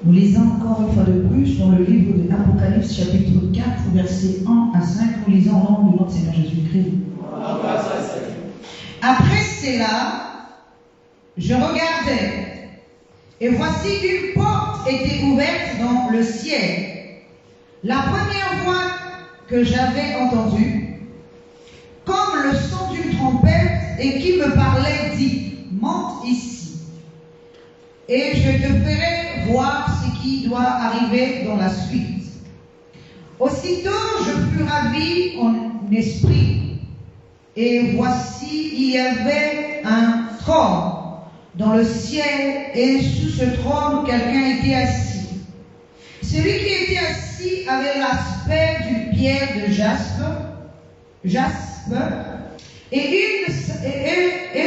Nous lisons encore une fois de plus dans le livre de l'Apocalypse, chapitre 4, versets 1 à 5. Nous lisons au nom de notre Seigneur Jésus-Christ. Après cela, je regardais, et voici une porte était ouverte dans le ciel. La première voix que j'avais entendue, comme le son d'une trompette, et qui me parlait, dit, monte ici, et je te ferai voir ce qui doit arriver dans la suite. Aussitôt je fus ravi en esprit, et voici il y avait un trône dans le ciel, et sous ce trône quelqu'un était assis. Celui qui était assis avait l'aspect d'une pierre de jaspe, et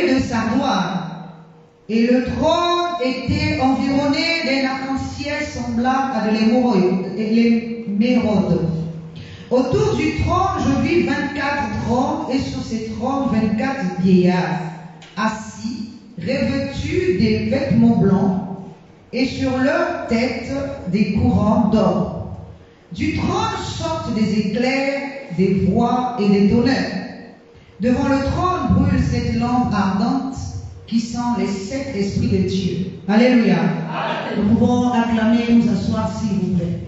de sardoine. Et le trône était environné d'un arc-en-ciel semblable à de l'émeraude. Autour du trône, je vis 24 trônes, et sur ces trônes, 24 vieillards, assis, revêtus des vêtements blancs, et sur leur tête des couronnes d'or. Du trône sortent des éclairs, des voix et des tonnerres. Devant le trône brûlent 7 lampes ardentes qui sont les 7 esprits de Dieu. Alléluia. Nous pouvons acclamer et nous asseoir, s'il vous plaît.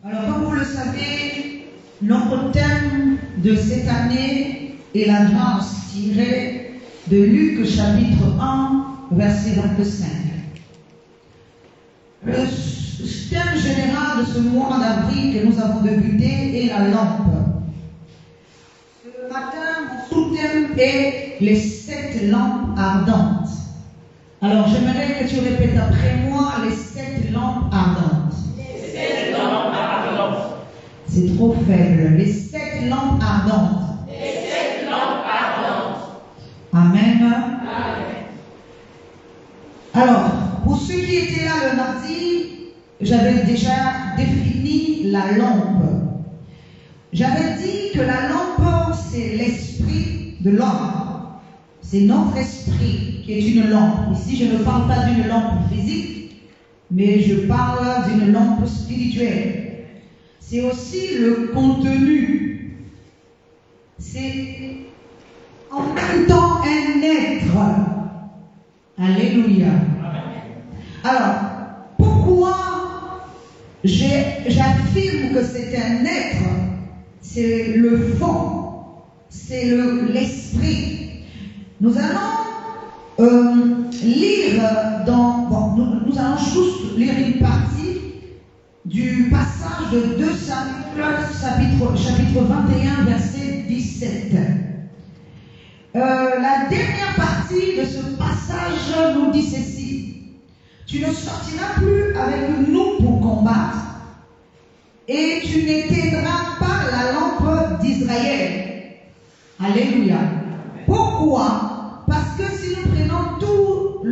Alors, comme vous le savez, notre thème de cette année est la grâce tirée de Luc chapitre 1, verset 25. Le thème général de ce mois d'avril que nous avons débuté est la lampe. Ce matin, mon sous-thème est les 7 lampes ardentes. Alors, j'aimerais que tu répètes après moi les 7 lampes ardentes. Les 7 lampes ardentes. C'est trop faible. Les 7 lampes ardentes. Les 7 lampes ardentes. Amen. Amen. Alors, pour ceux qui étaient là le mardi, j'avais déjà défini la lampe. J'avais dit que la lampe, c'est l'esprit de l'homme. C'est notre esprit qui est une lampe. Ici, je ne parle pas d'une lampe physique, mais je parle d'une lampe spirituelle. C'est aussi le contenu. C'est en même temps un être. Alléluia. Alors, pourquoi j'affirme que c'est un être? C'est le fond, c'est l'esprit. Nous allons lire nous allons juste lire une partie du passage de 2 Samuel, chapitre 21, verset 17. La dernière partie de ce passage nous dit ceci. Tu ne sortiras plus avec nous pour combattre, et tu n'éteindras pas la lampe d'Israël. Alléluia. Pourquoi? Parce que si nous prenons tout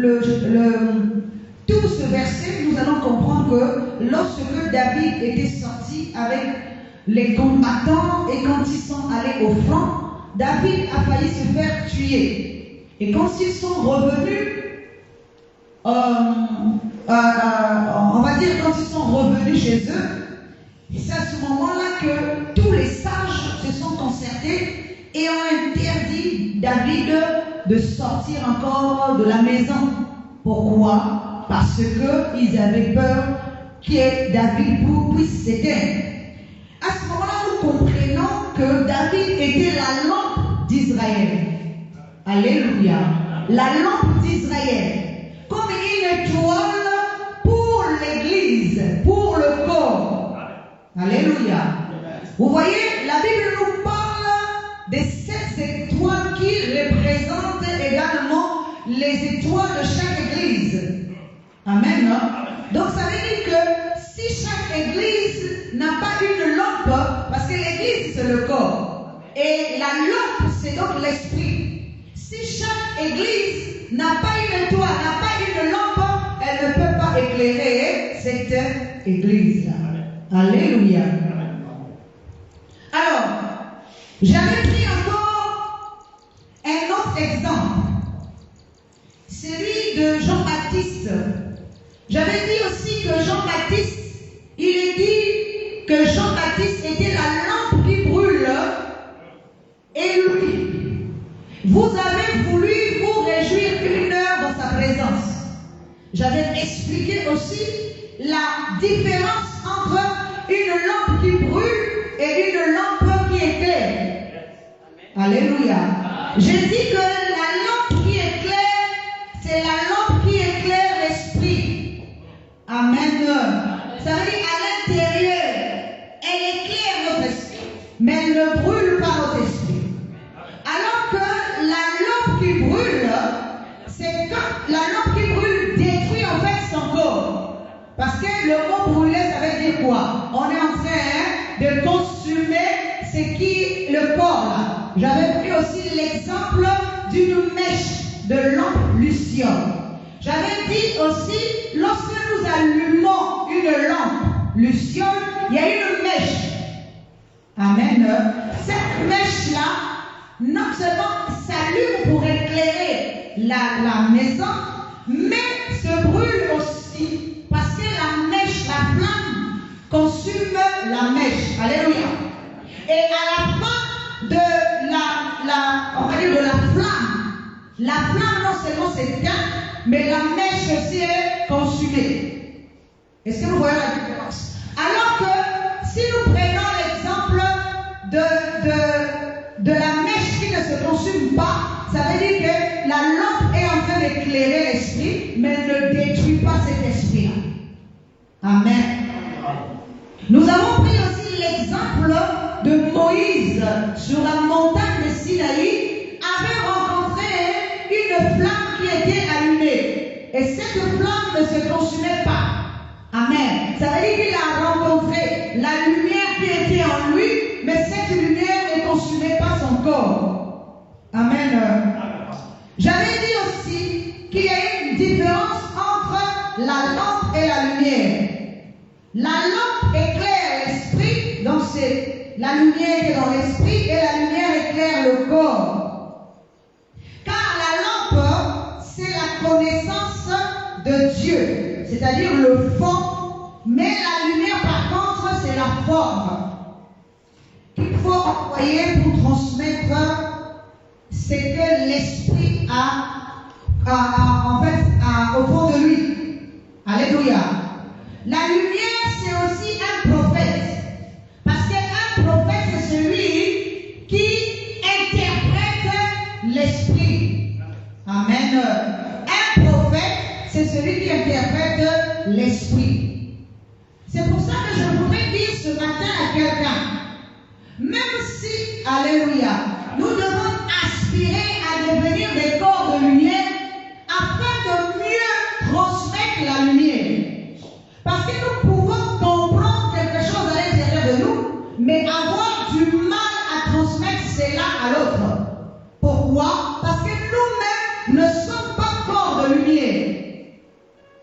ce verset, nous allons comprendre que lorsque David était sorti avec les combattants et quand ils sont allés au front, David a failli se faire tuer. Et quand ils sont revenus, on va dire quand ils sont revenus chez eux, c'est à ce moment-là que tous les sages se sont concertés et ont interdit David de sortir encore de la maison. Pourquoi? Parce qu'ils avaient peur que David puisse s'éteindre. À ce moment-là, nous comprenons que David était la lampe d'Israël. Alléluia. La lampe d'Israël. Comme une étoile pour l'église, pour le corps. Alléluia. Vous voyez, la Bible nous parle des 7 étoiles qui représentent également les étoiles de chaque église. Amen. Donc ça veut dire que si chaque église n'a pas une lampe, parce que l'église c'est le corps, et la lampe c'est donc l'esprit. Si chaque église n'a pas une étoile, n'a pas une lampe, elle ne peut pas éclairer cette église-là. Alléluia. Alors, j'avais pris encore vous avez voulu vous réjouir 1 heure dans sa présence. J'avais expliqué aussi la différence entre une lampe qui brûle et une lampe qui éclaire. Alléluia. J'ai dit que la lampe qui éclaire, c'est la lampe qui éclaire l'esprit. Amen. Ça veut dire à l'intérieur, elle éclaire notre esprit, mais elle ne brûle pas notre esprit. Alors que la lampe qui brûle, c'est quand la lampe qui brûle détruit en fait son corps. Parce que le mot brûler, ça veut dire quoi? On est en train de consumer ce qui le corps là. J'avais pris aussi l'exemple d'une mèche de lampe luciole. J'avais dit aussi, lorsque nous allumons une lampe luciole, il y a une mèche. Amen. Cette mèche-là, non seulement s'allume pour éclairer la maison, mais se brûle aussi parce que la mèche, la flamme, consume la mèche. Alléluia. Et à la fin de on va dire de la flamme non seulement s'éteint, mais la mèche aussi est consumée. Est-ce que vous voyez la différence? Alors que si nous prenons l'exemple de la mèche qui ne se consume pas, ça veut dire que la lampe est en train d'éclairer l'esprit, mais ne détruit pas cet esprit-là. Amen. Nous avons pris aussi l'exemple de Moïse sur la montagne de Sinaï, avait rencontré une flamme qui était allumée. Et cette flamme ne se consumait pas. Amen. Ça veut dire qu'il a rencontré la lumière qui était en lui, mais cette lumière ne consumait pas son corps. Amen. J'avais dit aussi qu'il y a une différence entre la lampe et la lumière. La lampe éclaire l'esprit, donc c'est la lumière qui est dans l'esprit, et la lumière éclaire le corps. Car la lampe, c'est la connaissance de Dieu, c'est-à-dire le fond, mais la lumière par contre, c'est la forme qu'il faut employer pour transmettre ce que l'esprit a au fond de lui. Alléluia. La lumière, c'est aussi un prophète. Parce qu'un prophète, c'est celui qui interprète l'esprit. Amen. Un prophète, c'est celui qui interprète l'esprit. C'est pour ça que je voudrais dire ce matin à quelqu'un, même si, alléluia, nous devons aspirer à devenir des corps de lumière afin de mieux transmettre la lumière. Parce que nous pouvons comprendre quelque chose à l'intérieur de nous, mais avoir du mal à transmettre cela à l'autre. Pourquoi? Parce que nous-mêmes ne sommes pas corps de lumière.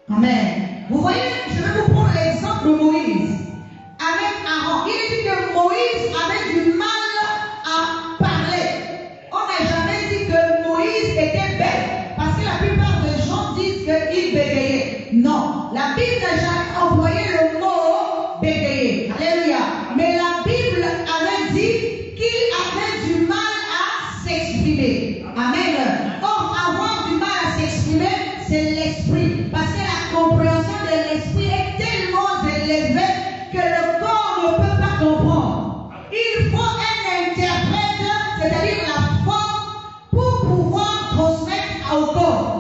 Amen. Vous voyez, je vais vous prendre l'exemple de Moïse. Avec Aaron, il dit que Moïse avait du mal à parler. On n'a jamais dit que Moïse était bête, parce que la plupart des gens disent qu'il bégayait. Non, la Bible n'a jamais employé le mot bégayer. Alléluia. Mais la Bible avait dit qu'il avait du mal à s'exprimer. Amen. Or, avoir du mal à s'exprimer, c'est l'esprit. Parce que la compréhension de l'esprit est tellement élevée que le corps ne peut pas comprendre. Il faut un interprète, c'est-à-dire la forme, pour pouvoir transmettre au corps.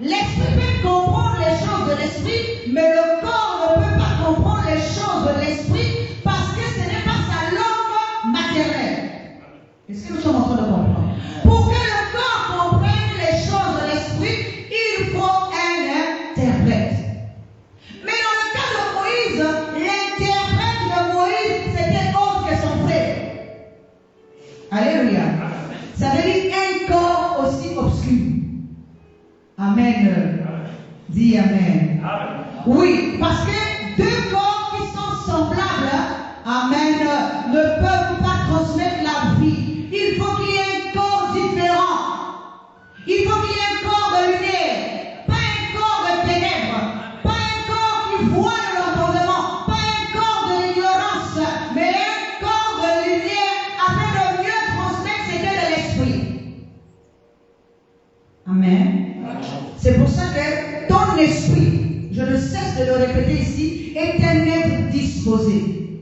L'esprit peut comprendre les choses de l'esprit, mais le corps ne peut pas comprendre les choses de l'esprit parce que ce n'est pas sa langue maternelle. Est-ce que nous sommes en train de comprendre? Pour que le corps comprenne les choses de l'esprit, il faut un interprète. Mais dans le cas de Moïse, l'interprète de Moïse, c'était autre que son frère. Alléluia. Ça veut dire un corps aussi obscur. Amen. Dis Amen. Oui, parce que deux corps qui sont semblables, Amen, ne peuvent pas transmettre la vie. Il faut qu'il y ait un corps différent. Il faut qu'il y ait un corps de lumière, pas un corps de ténèbres, pas un corps qui voit l'entendement, pas un corps de l'ignorance, mais un corps de lumière afin de mieux transmettre ce qu'est de l'esprit. Amen. C'est pour ça que ton esprit, je ne cesse de le répéter ici, est un être disposé.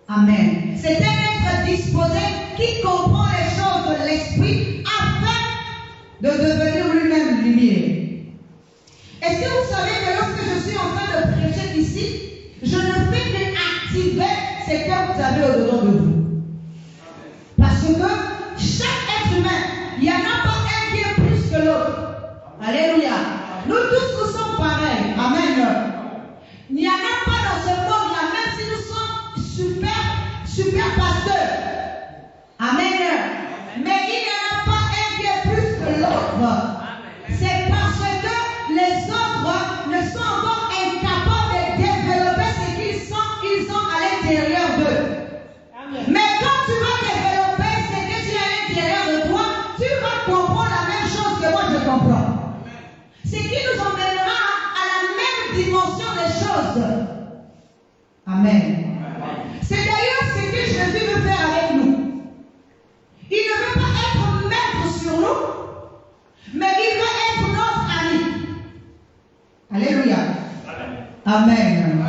Amen. C'est un être disposé qui comprend les choses de l'esprit afin de devenir lui-même lumière. Est-ce que vous savez que lorsque je suis en train de prêcher ici, je ne fais qu'activer ce que vous avez au-dedans de vous? Parce que chaque être humain, il n'y en a pas un qui est plus que l'autre. Alléluia. Nous tous, nous sommes pareils. Amen. Il n'y en a pas dans ce monde-là, même si nous sommes super pasteurs. Amen. Mais il n'y en a pas un qui est plus que l'autre. C'est parce que les autres ne sont encore incapables de développer ce qu'ils ont à l'intérieur d'eux. Mais quand tu vas développer ce que tu as à l'intérieur de toi, tu vas comprendre la même chose que moi je comprends. Ce qui nous emmènera à la même dimension des choses. Amen. C'est d'ailleurs ce que Jésus veut faire avec nous. Il ne veut pas être maître sur nous, mais il veut être notre ami. Alléluia. Amen.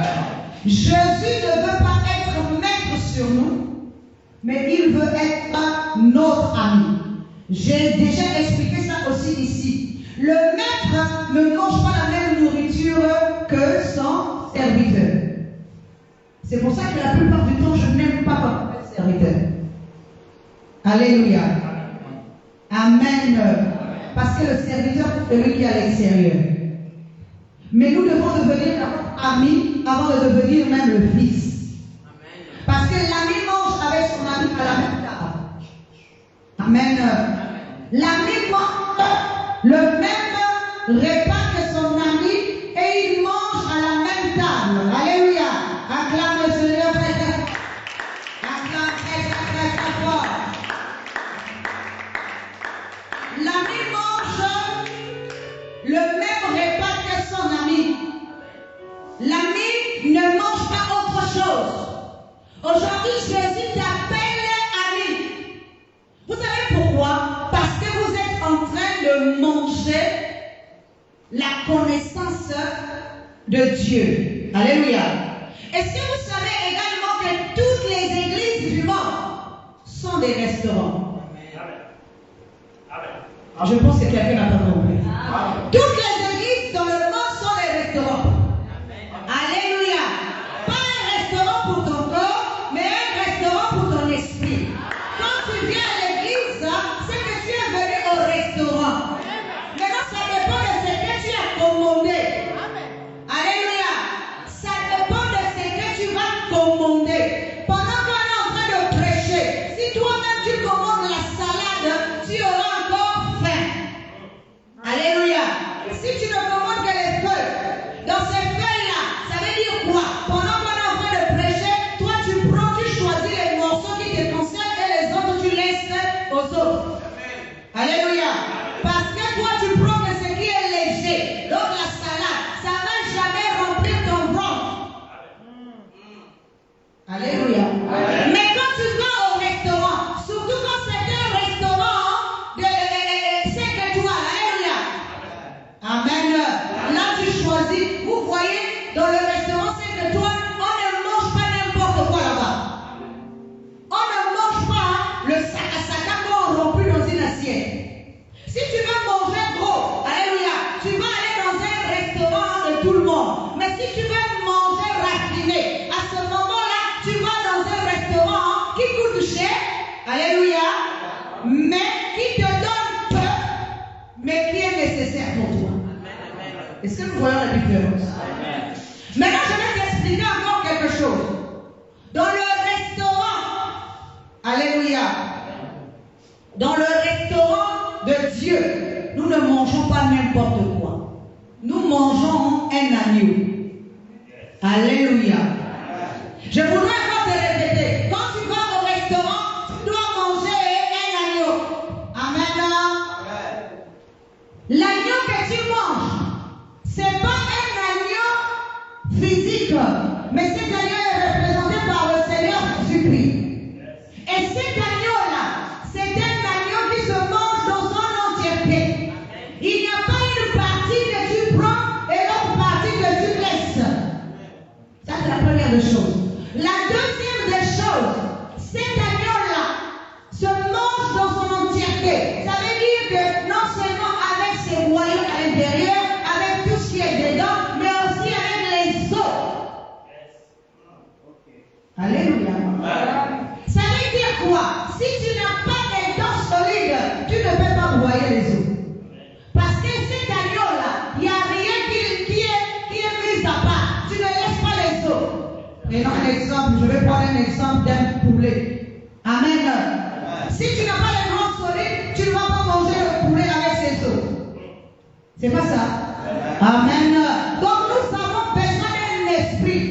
Jésus ne veut pas être maître sur nous, mais il veut être notre ami. J'ai déjà expliqué ça aussi ici. Le maître ne mange pas la même nourriture que son serviteur. C'est pour ça que la plupart du temps, je n'aime pas comme serviteur. Alléluia. Amen. Parce que le serviteur, c'est celui qui est à l'extérieur. Mais nous devons devenir amis avant de devenir même le fils. Parce que l'ami mange avec son ami à la même table. Amen. L'ami mange le même repas que son ami et il mange à la même table. Alléluia. Acclame le Seigneur. Acclame très fort. L'ami mange le même repas que son ami. L'ami ne mange pas autre chose. Aujourd'hui, Jésus t'appelle ami. Vous savez pourquoi? Parce que vous êtes en train de manger la connaissance de Dieu. Alléluia. Est-ce que vous savez également que toutes les églises du monde sont des restaurants? Je pense que quelqu'un n'a pas compris. Toutes les églises dans le monde sont des restaurants. Alléluia. Pas un restaurant pour ton corps, mais un restaurant pour ton esprit. Quand tu viens à l'église, c'est que tu es venu au restaurant. Maintenant, ça dépend de ce que tu as commandé. Alléluia. Ça dépend de ce que tu vas commander. Pendant qu'on est en train de prêcher, si toi-même tu commandes la salade, tu auras encore faim. Alléluia. Si tu ne commandes que les feuilles, dans ces feuilles-là, ça veut dire quoi? Pendant qu'on est en train de prêcher, toi tu prends, tu choisis les morceaux qui te concernent et les autres tu laisses aux autres. Alléluia. Parce que toi tu prends que ce qui est léger. Donc la salade, ça ne va jamais remplir ton ventre. Alléluia. Mais quand tu vas au restaurant, surtout quand c'est un restaurant de 5 étoiles, alléluia. Amen. Là tu choisis, vous voyez, dans le restaurant 5 étoiles, on ne mange pas n'importe quoi là-bas. On ne mange pas le sac à sac qu'on remplit dans une assiette. Si tu veux manger gros, alléluia, tu vas aller dans un restaurant de tout le monde. Mais si tu veux manger raffiné, à ce moment-là, tu vas dans un restaurant qui coûte cher, alléluia, mais qui te donne peu, mais qui est nécessaire pour toi. Est-ce que nous voyons la différence? Maintenant, je vais t'expliquer encore quelque chose. Dans le restaurant, alléluia, dans le restaurant de Dieu, nous ne mangeons pas n'importe quoi. Nous mangeons un agneau. Alléluia. Je voudrais encore te répéter. Quand tu vas au restaurant, tu dois manger un agneau. Amen. L'agneau que tu manges, ce n'est pas un agneau physique, mais cet agneau est représenté par le Seigneur Jésus-Christ. Et cet agneau-là, c'est un agneau qui se mange dans son entièreté. racheté. Ça veut dire que non seulement avec ses moyens à l'intérieur, avec tout ce qui est dedans, mais aussi avec les autres. Alléluia. Ça veut dire quoi? Si tu n'as pas des dents solides, tu ne peux pas broyer les autres. Parce que cet agneau-là, il n'y a rien qui est mis à part. Tu ne laisses pas les autres. Prenons un exemple, je vais prendre un exemple d'un poulet. Amen. Si tu n'as pas les dents solides, tu ne vas pas manger le poulet avec ses os. C'est pas ça? Amen. Donc nous avons besoin d'un esprit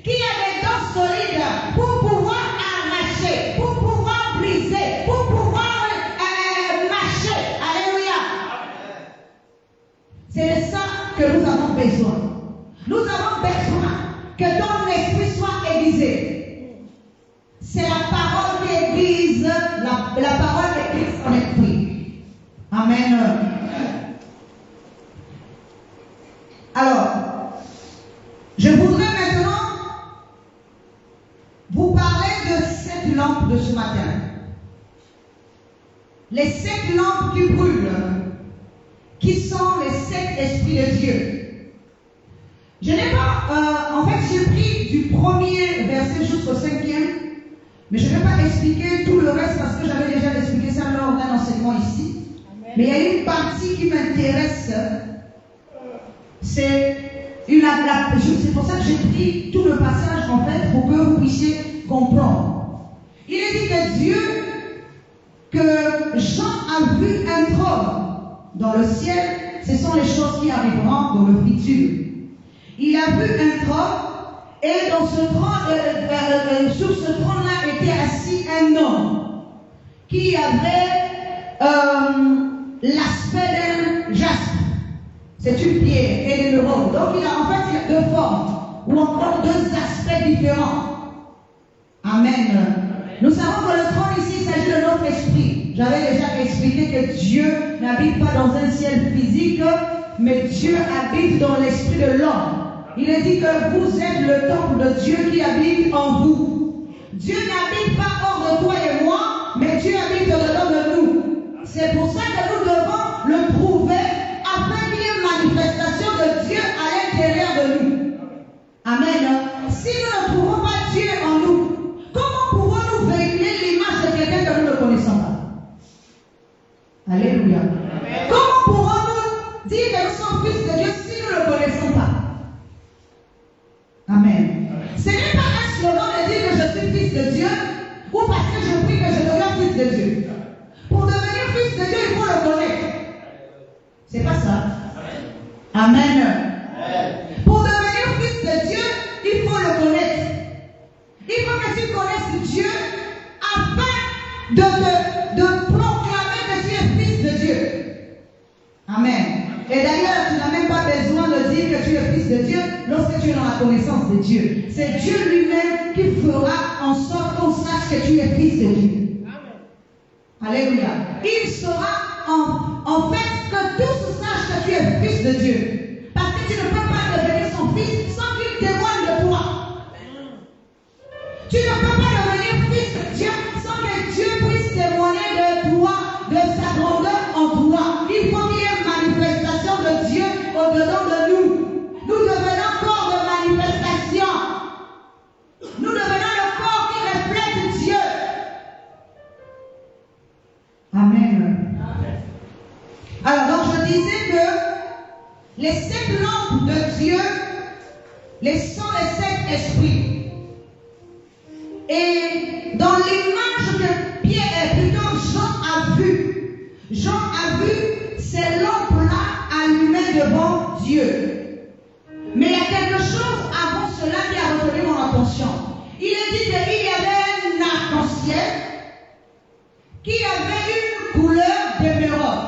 qui a des dents solides pour pouvoir arracher, pour pouvoir briser, pour pouvoir marcher. Alléluia. C'est de ça que nous avons besoin. Nous avons besoin que ton esprit soit aiguisé. C'est la parole qui aiguise, la parole qui aiguise ton esprit. Amen. Alors, je voudrais maintenant vous parler de 7 lampes de ce matin. Les 7 lampes qui brûlent, qui sont les 7 esprits de Dieu. Je n'ai pas, en fait, j'ai pris du premier verset jusqu'au 5e, mais je ne vais pas expliquer tout le reste parce que j'avais déjà expliqué ça lors d'un enseignement ici. Amen. Mais il y a une partie qui m'intéresse, c'est pour ça que j'ai pris tout le passage en fait pour que vous puissiez comprendre. Il est dit que Dieu, que Jean a vu un trône dans le ciel, ce sont les choses qui arriveront dans le futur. Il a vu un trône et dans ce trône, sur ce trône-là était assis un homme qui avait l'aspect d'un jaspe. C'est une pierre et de l'émeraude. Donc il a 2 formes ou encore 2 aspects différents. Amen. Nous savons que le trône ici, il s'agit de notre esprit. J'avais déjà expliqué que Dieu n'habite pas dans un ciel physique, mais Dieu habite dans l'esprit de l'homme. Il est dit que vous êtes le temple de Dieu qui habite en vous. Dieu n'habite pas hors de toi et moi, mais Dieu habite dedans de nous. C'est pour ça que nous devons le trouver afin qu'il y ait une manifestation de Dieu à l'intérieur de nous. Amen. Si nous ne trouvons pas Dieu en nous, comment pouvons-nous véhiculer l'image de quelqu'un que nous ne connaissons pas? Alléluia. Amen. Comment pourrons-nous dire que nous sommes fils de Dieu si nous ne le connaissons pas? Amen. Ce n'est pas un slogan de dire que je suis fils de Dieu ou parce que je prie que je deviens fils de Dieu. Pour devenir fils de Dieu, il faut le connaître. C'est pas ça. Amen. Pour devenir fils de Dieu, il faut le connaître. Il faut que tu connaisses Dieu afin de proclamer que tu es fils de Dieu. Amen. Et d'ailleurs, tu n'as même pas besoin de dire que tu es fils de Dieu lorsque tu es dans la connaissance de Dieu. C'est Dieu lui-même qui fera en sorte qu'on sache que tu es fils de Dieu. Amen. Alléluia. Il sera en fait que tous sachent que tu es fils de Dieu. Parce que tu ne peux pas devenir son fils sans qu'il témoigne de toi. Tu ne peux pas devenir fils de Dieu sans que Dieu puisse témoigner de toi, de sa grandeur en toi. Il faut qu'il y ait une manifestation de Dieu au-dedans de nous. Nous devenons corps de manifestation. Nous devenons le corps qui reflète Dieu. Amen. Alors, donc je disais que les 7 lampes de Dieu sont les 7 esprits. Et dans l'image que Jean a vu ces lampes-là allumées devant Dieu. Mais il y a quelque chose avant cela qui a retenu mon attention. Il est dit qu'il y avait un arc-en-ciel qui avait une couleur d'émeraude.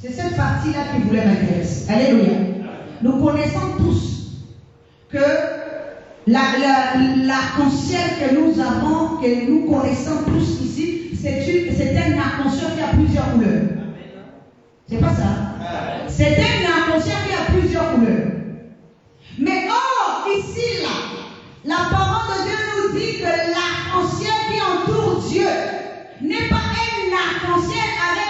C'est cette partie-là qui voulait m'intéresser. Alléluia. Nous connaissons tous que l'arc-en-ciel que nous avons, que nous connaissons tous ici, c'est un arc-en-ciel qui a plusieurs couleurs. C'est pas ça? C'est un arc-en-ciel qui a plusieurs couleurs. Mais or, ici, là, la parole de Dieu nous dit que l'arc-en-ciel qui entoure Dieu n'est pas un arc-en-ciel avec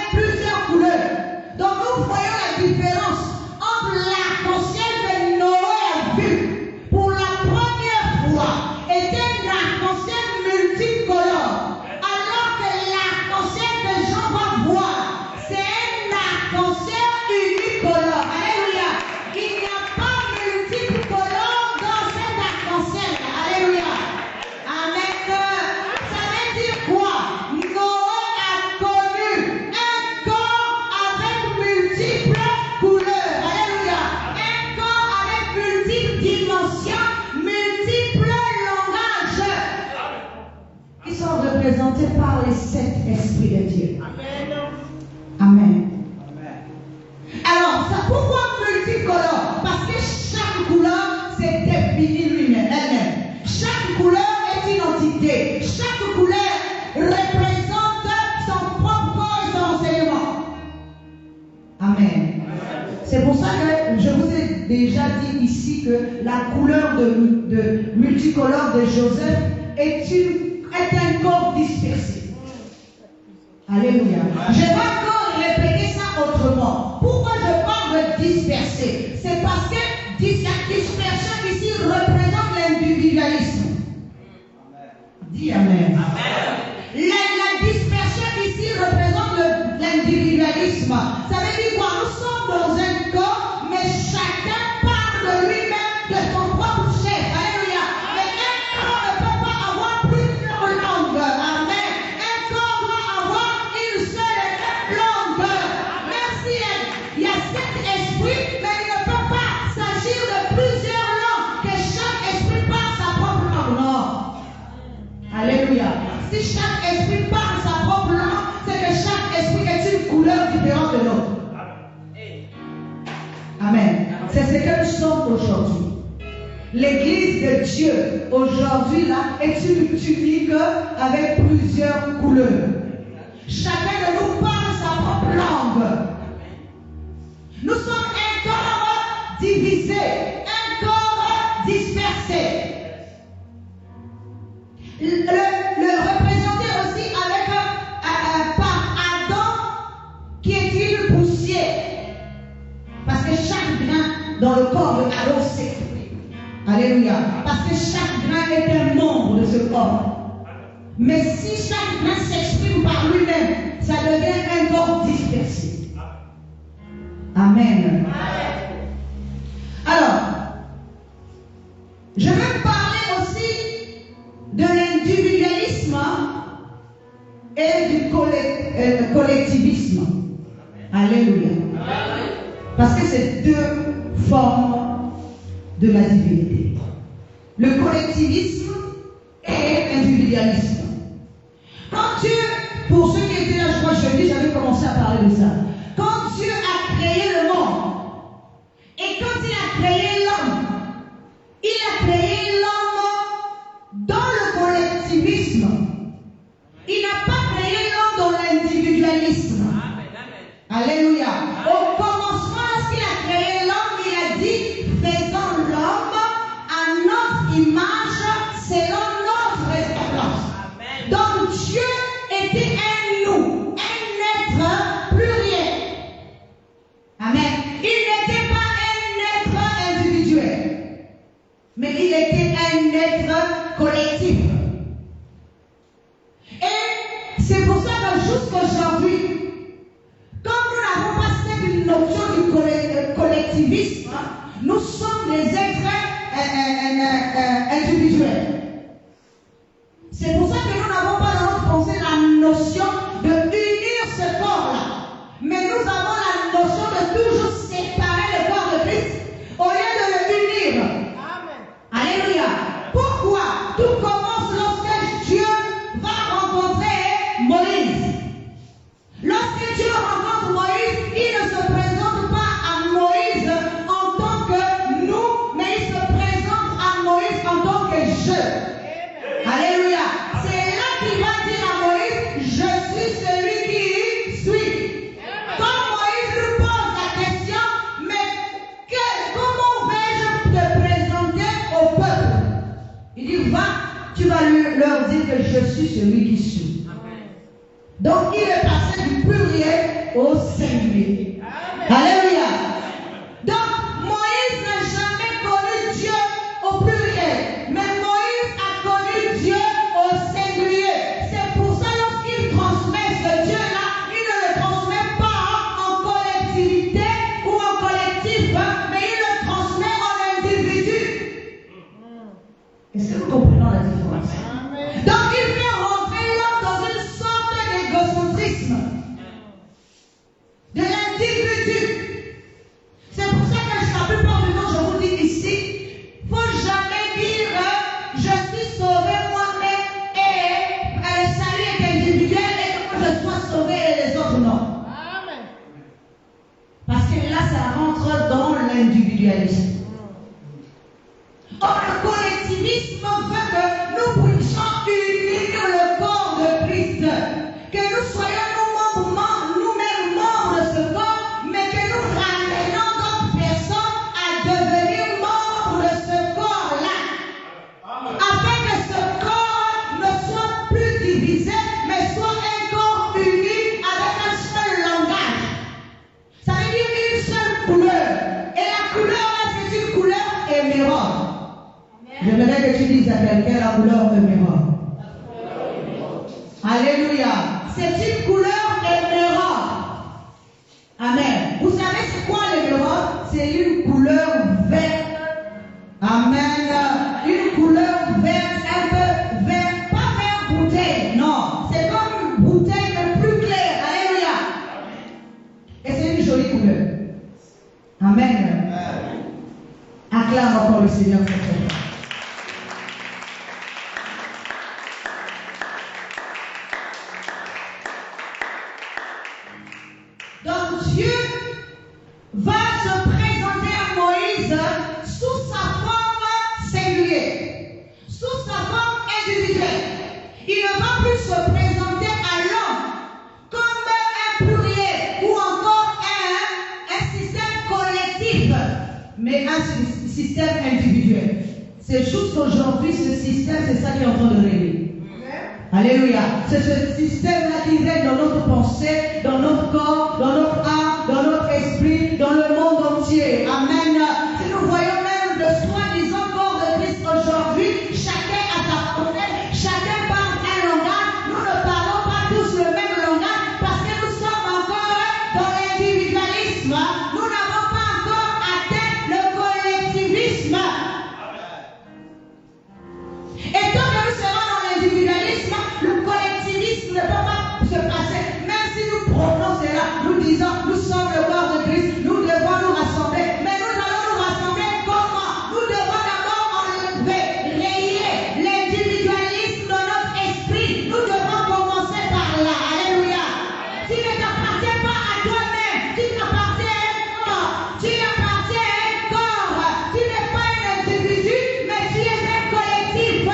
Saint-Esprit de Dieu. Amen. Amen. Alors, ça pourquoi multicolore? Parce que chaque couleur s'est définie lui-même, elle-même. Chaque couleur est une entité. Chaque couleur représente son propre corps et son enseignement. Amen. C'est pour ça que je vous ai déjà dit ici que la couleur de multicolore de Joseph est un corps dispersé. Alléluia. Je vais encore répéter ça autrement. Pourquoi je parle de disperser? C'est parce que la dispersion ici représente l'individualisme. Dis Amen. La dispersion ici représente l'individualisme. Ça veut dire quoi? Nous sommes dans un corps, mais chacun parle de lui-même, de son propre chef. Alléluia. Mais un corps ne peut pas avoir plusieurs langues. Amen. Un corps doit avoir une seule langue. Merci. Il y a 7 esprits, mais il ne peut pas s'agir de plusieurs langues, que chaque esprit parle sa propre langue. Non. Alléluia. Si chaque esprit parle sa propre langue, c'est que chaque esprit est une couleur différente de l'autre. Amen. C'est ce que nous sommes aujourd'hui. L'église de Dieu aujourd'hui là est une tunique avec plusieurs couleurs. Chacun de nous parle sa propre langue. Nous sommes un corps divisé, un corps dispersé. Le représenter aussi avec par Adam qui est une poussière. Parce que chaque grain dans le corps de Adam s'exprime. Alléluia. Parce que chaque grain est un membre de ce corps. Mais si chaque grain s'exprime par lui-même, ça devient un corps dispersé. Amen. Alors, je vais parler aussi de l'individualisme et du collectivisme. Alléluia. Parce que c'est 2 formes de la divinité. Le collectivisme et l'individualisme. Quand Dieu, pour ceux qui étaient là, je crois jeudi, j'avais commencé à parler de ça. Quand Dieu a créé le monde, et quand il a créé l'homme, il a créé l'homme dans le collectivisme. Il n'a pas créé l'homme dans l'individualisme. Alléluia. Au commencement, lorsqu'il a créé l'homme, il a dit, faisons l'homme à notre image, selon notre ressemblance. Donc Dieu était un nous, un être pluriel. Amen. Il n'était pas un être individuel, mais il était un être collectif. Et c'est pour ça que jusqu'aujourd'hui, comme nous n'avons pas cette notion du collectivisme, nous sommes des êtres individuels. C'est pour ça que nous n'avons pas dans notre pensée la notion de unir ce corps-là. Mais nous avons la notion de toujours séparer le corps de Christ au lieu de le unir. Amen. Alléluia. Pourquoi? Tout commence lorsque Dieu va rencontrer Moïse. Lorsque Dieu rencontre Moïse, il ne se présente pas à Moïse en tant que nous, mais il se présente à Moïse en tant que je. Alléluia. C'est là qu'il va dire à Moïse, je suis celui qui suis. Quand Moïse lui pose la question, mais comment vais-je te présenter au peuple? Il dit, va, tu vas leur dire que je suis celui qui suis. Donc il est passé du pluriel au singulier. Alléluia. Donc Moïse n'a jamais connu Dieu au pluriel, mais Moïse a connu Dieu au singulier. C'est pour ça lorsqu'il transmet ce Dieu-là, il ne le transmet pas en collectivité ou en collectif, mais il le transmet en individu. Est-ce que nous comprenons la différence? Donc il fait rentrer l'homme dans une sorte d'égocentrisme de l'individu. C'est pour ça que la plupart du temps, je vous dis ici, il ne faut jamais dire je suis sauvé moi-même et le salut est individuel et que je la couleur émeraude. Alléluia. C'est une couleur émeraude. Amen. Vous savez c'est quoi l'émeraude? C'est une couleur verte. Amen. Une couleur verte, un peu vert, pas vert bouteille, non. C'est comme une bouteille mais plus claire. Alléluia. Et c'est une jolie couleur. Amen. Acclame encore le Seigneur. Donc Dieu va se présenter à Moïse sous sa forme singulière, sous sa forme individuelle. Il ne va plus se présenter à l'homme comme un pluriel ou encore un système collectif, mais un système individuel. C'est juste qu'aujourd'hui, ce système, c'est ça qui est en train de régler. Alléluia. C'est ce système-là qui règne dans notre pensée, dans notre corps, dans notre âme, dans notre esprit, dans le monde entier. Amen. Si nous voyons même le soi-disant corps de Christ aujourd'hui, chacun a sa pensée, chacun parle un langage. Nous ne parlons pas tous le même langage parce que nous sommes encore dans l'individualisme. Nous n'avons pas encore atteint le collectivisme. Et tant que nous serons dans l'individualisme, le collectivisme ne peut pas se passer. Même si nous prenons cela, nous disons, nous sommes le corps de Christ, nous devons nous rassembler. Mais nous allons nous rassembler comment? Nous devons d'abord enlever, rayer l'individualisme dans notre esprit. Nous devons commencer par là. Alléluia. Tu ne t'appartiens pas à toi-même, tu t'appartiens à un corps. Tu appartiens à un corps. Tu n'es pas un individu, mais tu es un collectif.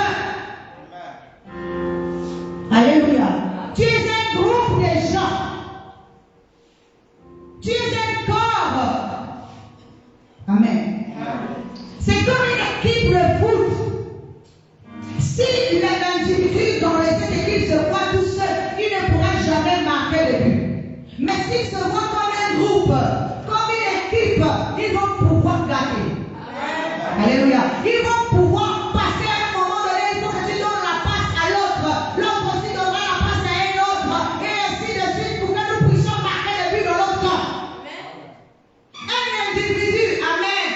Alléluia. Tu es un groupe de gens. Tu es un corps. Amen. C'est comme une équipe de foot. Si l'individu dans cette équipe se voit tout seul, il ne pourra jamais marquer le but. Mais s'il se voit comme un groupe, comme une équipe, ils vont pouvoir gagner. Alléluia. Ils vont pouvoir passer à un moment donné, il faut que tu donnes la passe à l'autre. L'autre aussi donnera la passe à un autre. Et ainsi de suite pour que nous puissions marquer le but dans l'autre camp. Un individu, amen,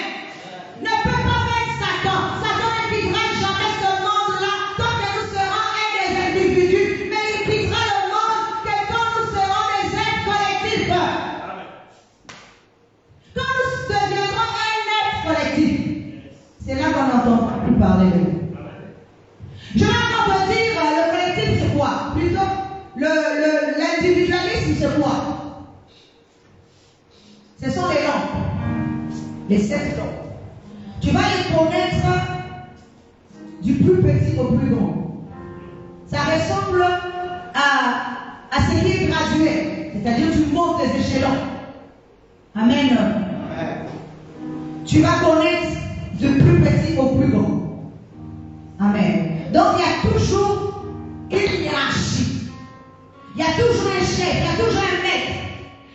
ne peut pas vaincre Satan. Satan ne quittera jamais ce monde-là tant que nous serons un des individus. Mais il quittera le monde que quand nous serons des êtres collectifs. Quand nous deviendrons un être collectif, c'est là qu'on n'entend plus parler de nous. Je vais encore vous dire, le collectif c'est quoi? Plutôt, l'individualisme c'est quoi? Ce sont les lampes, les 7 lampes. Tu vas les connaître du plus petit au plus grand. Ça ressemble à ce qui est gradué, c'est-à-dire tu montes les échelons. Amen. Tu vas connaître du plus petit au plus grand. Amen. Donc il y a toujours une hiérarchie. Il y a toujours un chef, il y a toujours un maître.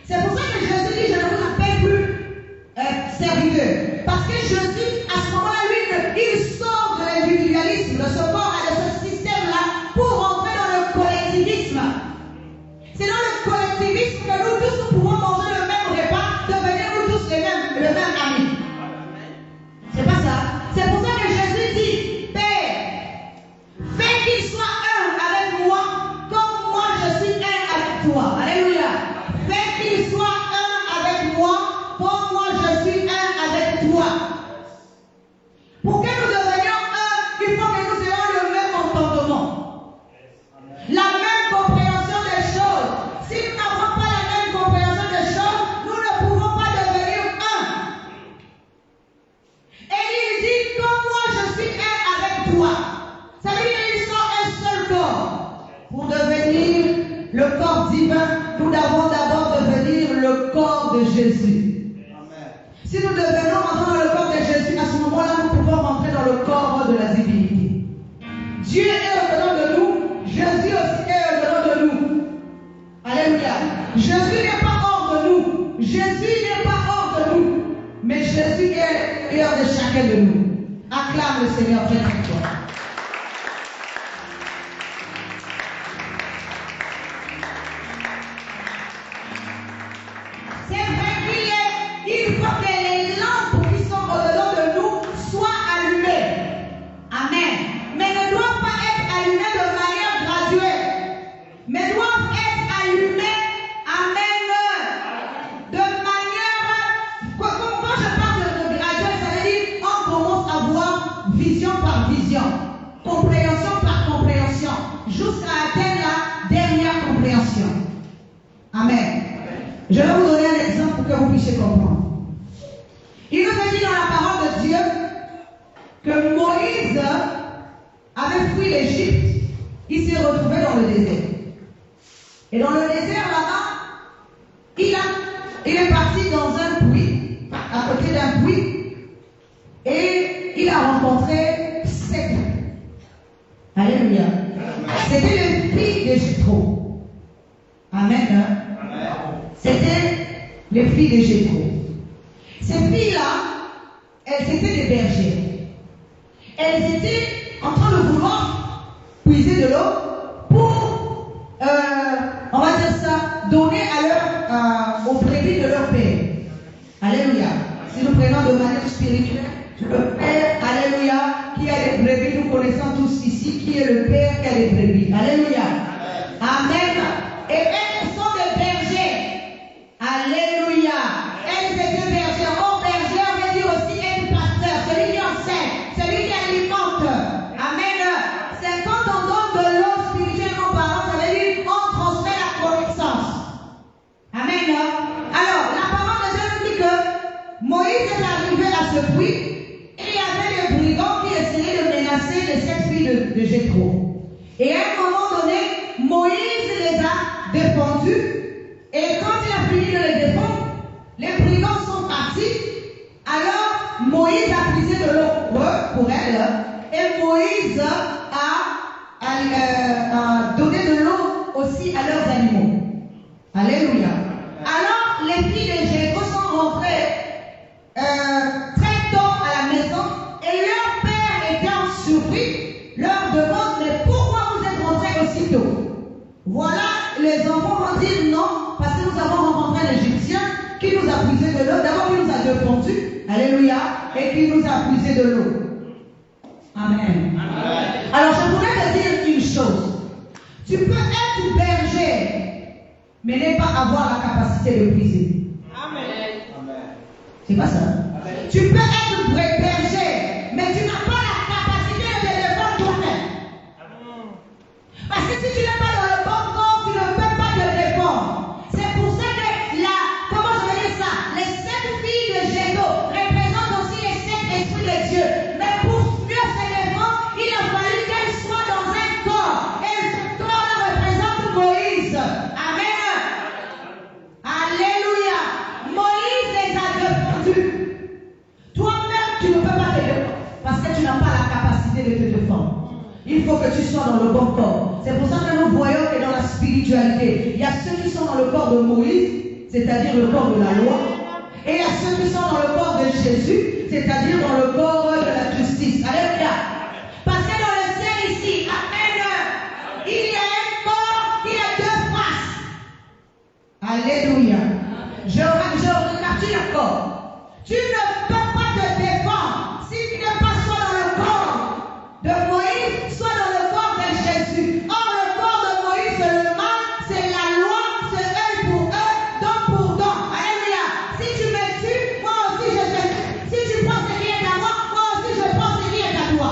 C'est pour ça que Jésus dit, je ne vous appelle plus serviteur. Parce que Jésus, à ce moment-là, lui, il sort de l'individualisme, de ce corps et de ce système-là pour entrer dans le collectivisme. C'est dans le collectivisme que nous tous nous pouvons manger le même repas, devenir nous tous le même ami. C'est pas ça. C'est pour ça que Jésus dit, Père, fais qu'il soit un avec moi, comme moi je suis un avec toi. Alléluia. Fais qu'il soit un avec moi, comme moi je suis un avec toi. Pour que nous devenions un, il faut que nous ayons le même entendement, la même compréhension des choses. Si nous n'avons pas la même compréhension des choses, nous ne pouvons pas devenir un. Et il dit, comme moi je suis un avec toi. Ça veut dire qu'ils sont un seul corps. Pour devenir le corps divin, nous devons d'abord devenir le corps de Jésus. Amen. Si nous devenons entrer dans le corps de Jésus, à ce moment-là, nous pouvons rentrer dans le corps de la divinité. Dieu est au-dedans de nous, Jésus aussi est au-dedans de nous. Alléluia. Jésus n'est pas hors de nous. Jésus n'est pas hors de nous. Mais Jésus est hors de chacun de nous. Acclame le Seigneur très très fort. Amen. Je vais vous donner un exemple pour que vous puissiez comprendre. Il nous est dit dans la parole de Dieu que Moïse avait fui l'Égypte. Il s'est retrouvé dans le désert. Et dans le désert, là-bas, il est parti dans un puits, à côté d'un puits, et il a rencontré 7. Alléluia. C'était les filles de Jéthro. Amen. Amen. C'était les filles de Jéthro. Ces filles-là, elles étaient des bergères. Elles étaient en train de vouloir puiser de l'eau pour, on va dire ça, donner aux brebis de leur père. Alléluia. Si nous prenons de manière spirituelle, le Père, alléluia, qui a les brebis, nous connaissons tous ici qui est le Père qui a les brebis. Alléluia. Amen. Et elles sont des bergers. Alléluia. Elles étaient bergères. Oh, berger, on veut dire aussi un pasteur, celui qui enseigne, celui qui alimente. Amen. C'est quand on donne de l'eau spirituellement parlant, ça veut dire on transmet la connaissance. Amen. Alors, la parole de Dieu nous dit que Moïse est arrivé à ce puits. Il y avait des brigands qui essayaient de menacer les 7 filles de Jéthro. Et à un moment donné, Moïse les a défendus. Et quand il a fini de les défendre, les brigands sont partis. Alors Moïse a puisé de l'eau pour elles. Et Moïse a donné de l'eau aussi à leurs animaux. Alléluia. Alors les filles de Jéthro sont rentrées très tôt à la maison et leur père étant surpris leur demande mais pourquoi vous êtes rentrés aussitôt? Voilà, les enfants vont dire non parce que nous avons rencontré l'Égyptien qui nous a puisé de l'eau, d'abord qui nous a défendu, alléluia, et qui nous a puisé de l'eau. Amen. Amen. Alors je voudrais te dire une chose, tu peux être berger mais ne pas avoir la capacité de puiser. Amen. C'est pas ça. Amen. Tu peux être berger, mais tu n'as pas la capacité de te défendre toi-même. Parce que si tu n'es pas dans le bon corps, tu ne peux pas te défendre. C'est pour ça que comment je vais dire ça? Les 7 filles de Jéthro représentent aussi les 7 esprits de Dieu. Mais pour mieux se défendre, il a fallu qu'elles soient dans un corps. Et ce corps-là représente Moïse. Amen. Alléluia. Moïse les a défendus. Toi-même, tu ne peux pas te défendre parce que tu n'as pas la capacité de te défendre. Il faut que tu sois dans le bon corps. C'est pour ça que nous voyons que dans la spiritualité, il y a ceux qui sont dans le corps de Moïse, c'est-à-dire le corps de la loi, et il y a ceux qui sont dans le corps de Jésus, c'est-à-dire dans le corps de la justice. Alléluia. Parce que dans le ciel ici, amen, il y a un corps qui a 2 faces. Alléluia. Je récapitule encore. Tu ne peux pas te défendre si tu n'es pas soit dans le corps de Moïse, soit dans le corps de Jésus. Or, le corps de Moïse, c'est le mal, c'est la loi, c'est œil pour œil, dent pour dent. Alléluia. Si tu me tues, moi aussi je te tue. Si tu prends ce qui est à moi, moi aussi je prends ce qui est à toi.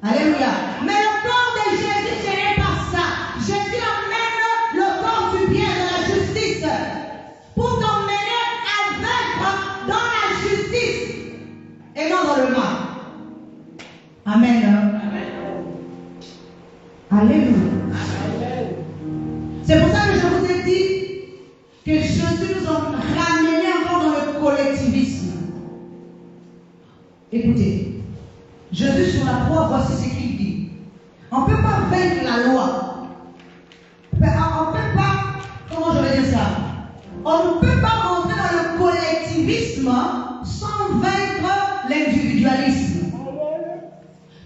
Alléluia. Mais le corps de Jésus, ce n'est pas ça. Jésus emmène le corps du bien, de la justice, pour t'emmener à vaincre dans la justice et non dans le mal. Amen. Alléluia. C'est pour ça que je vous ai dit que Jésus nous a ramené encore dans le collectivisme. Écoutez, Jésus sur la croix, voici ce qu'il dit. On ne peut pas vaincre la loi. On ne peut pas, comment je vais dire ça? On ne peut pas rentrer dans le collectivisme sans vaincre l'individualisme.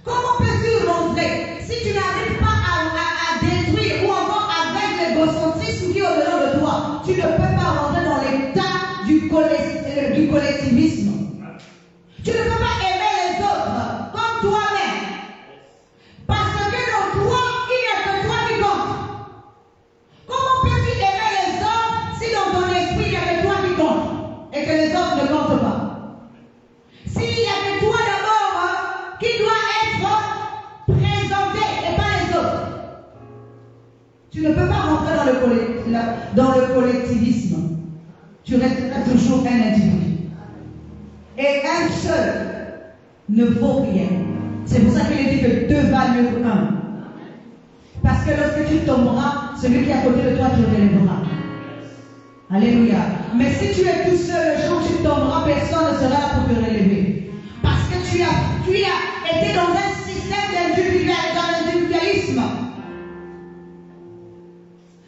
Comment peux-tu rentrer si tu n'arrives pas à détruire ou encore avec l'égocentrisme qui est au-delà de toi? Tu ne peux pas rentrer dans l'état du collectivisme. Tu ne peux pas aimer les autres comme toi-même. Parce que dans toi, il n'y a que toi qui compte. Comment peux-tu aimer les autres si dans ton esprit, il n'y a que toi qui compte et que les autres ne comptent pas? S'il n'y a que toi d'abord qui doit être présenté et pas les autres, tu ne peux pas rentrer dans dans le collectivisme, tu resteras toujours un individu. Et un seul ne vaut rien. C'est pour ça qu'il est dit que deux valent mieux qu'un. Parce que lorsque tu tomberas, celui qui est à côté de toi te relèvera. Alléluia. Mais si tu es tout seul, le jour où tu tomberas, personne ne sera là pour te relever. Parce que tu as été dans un système d'individualisme.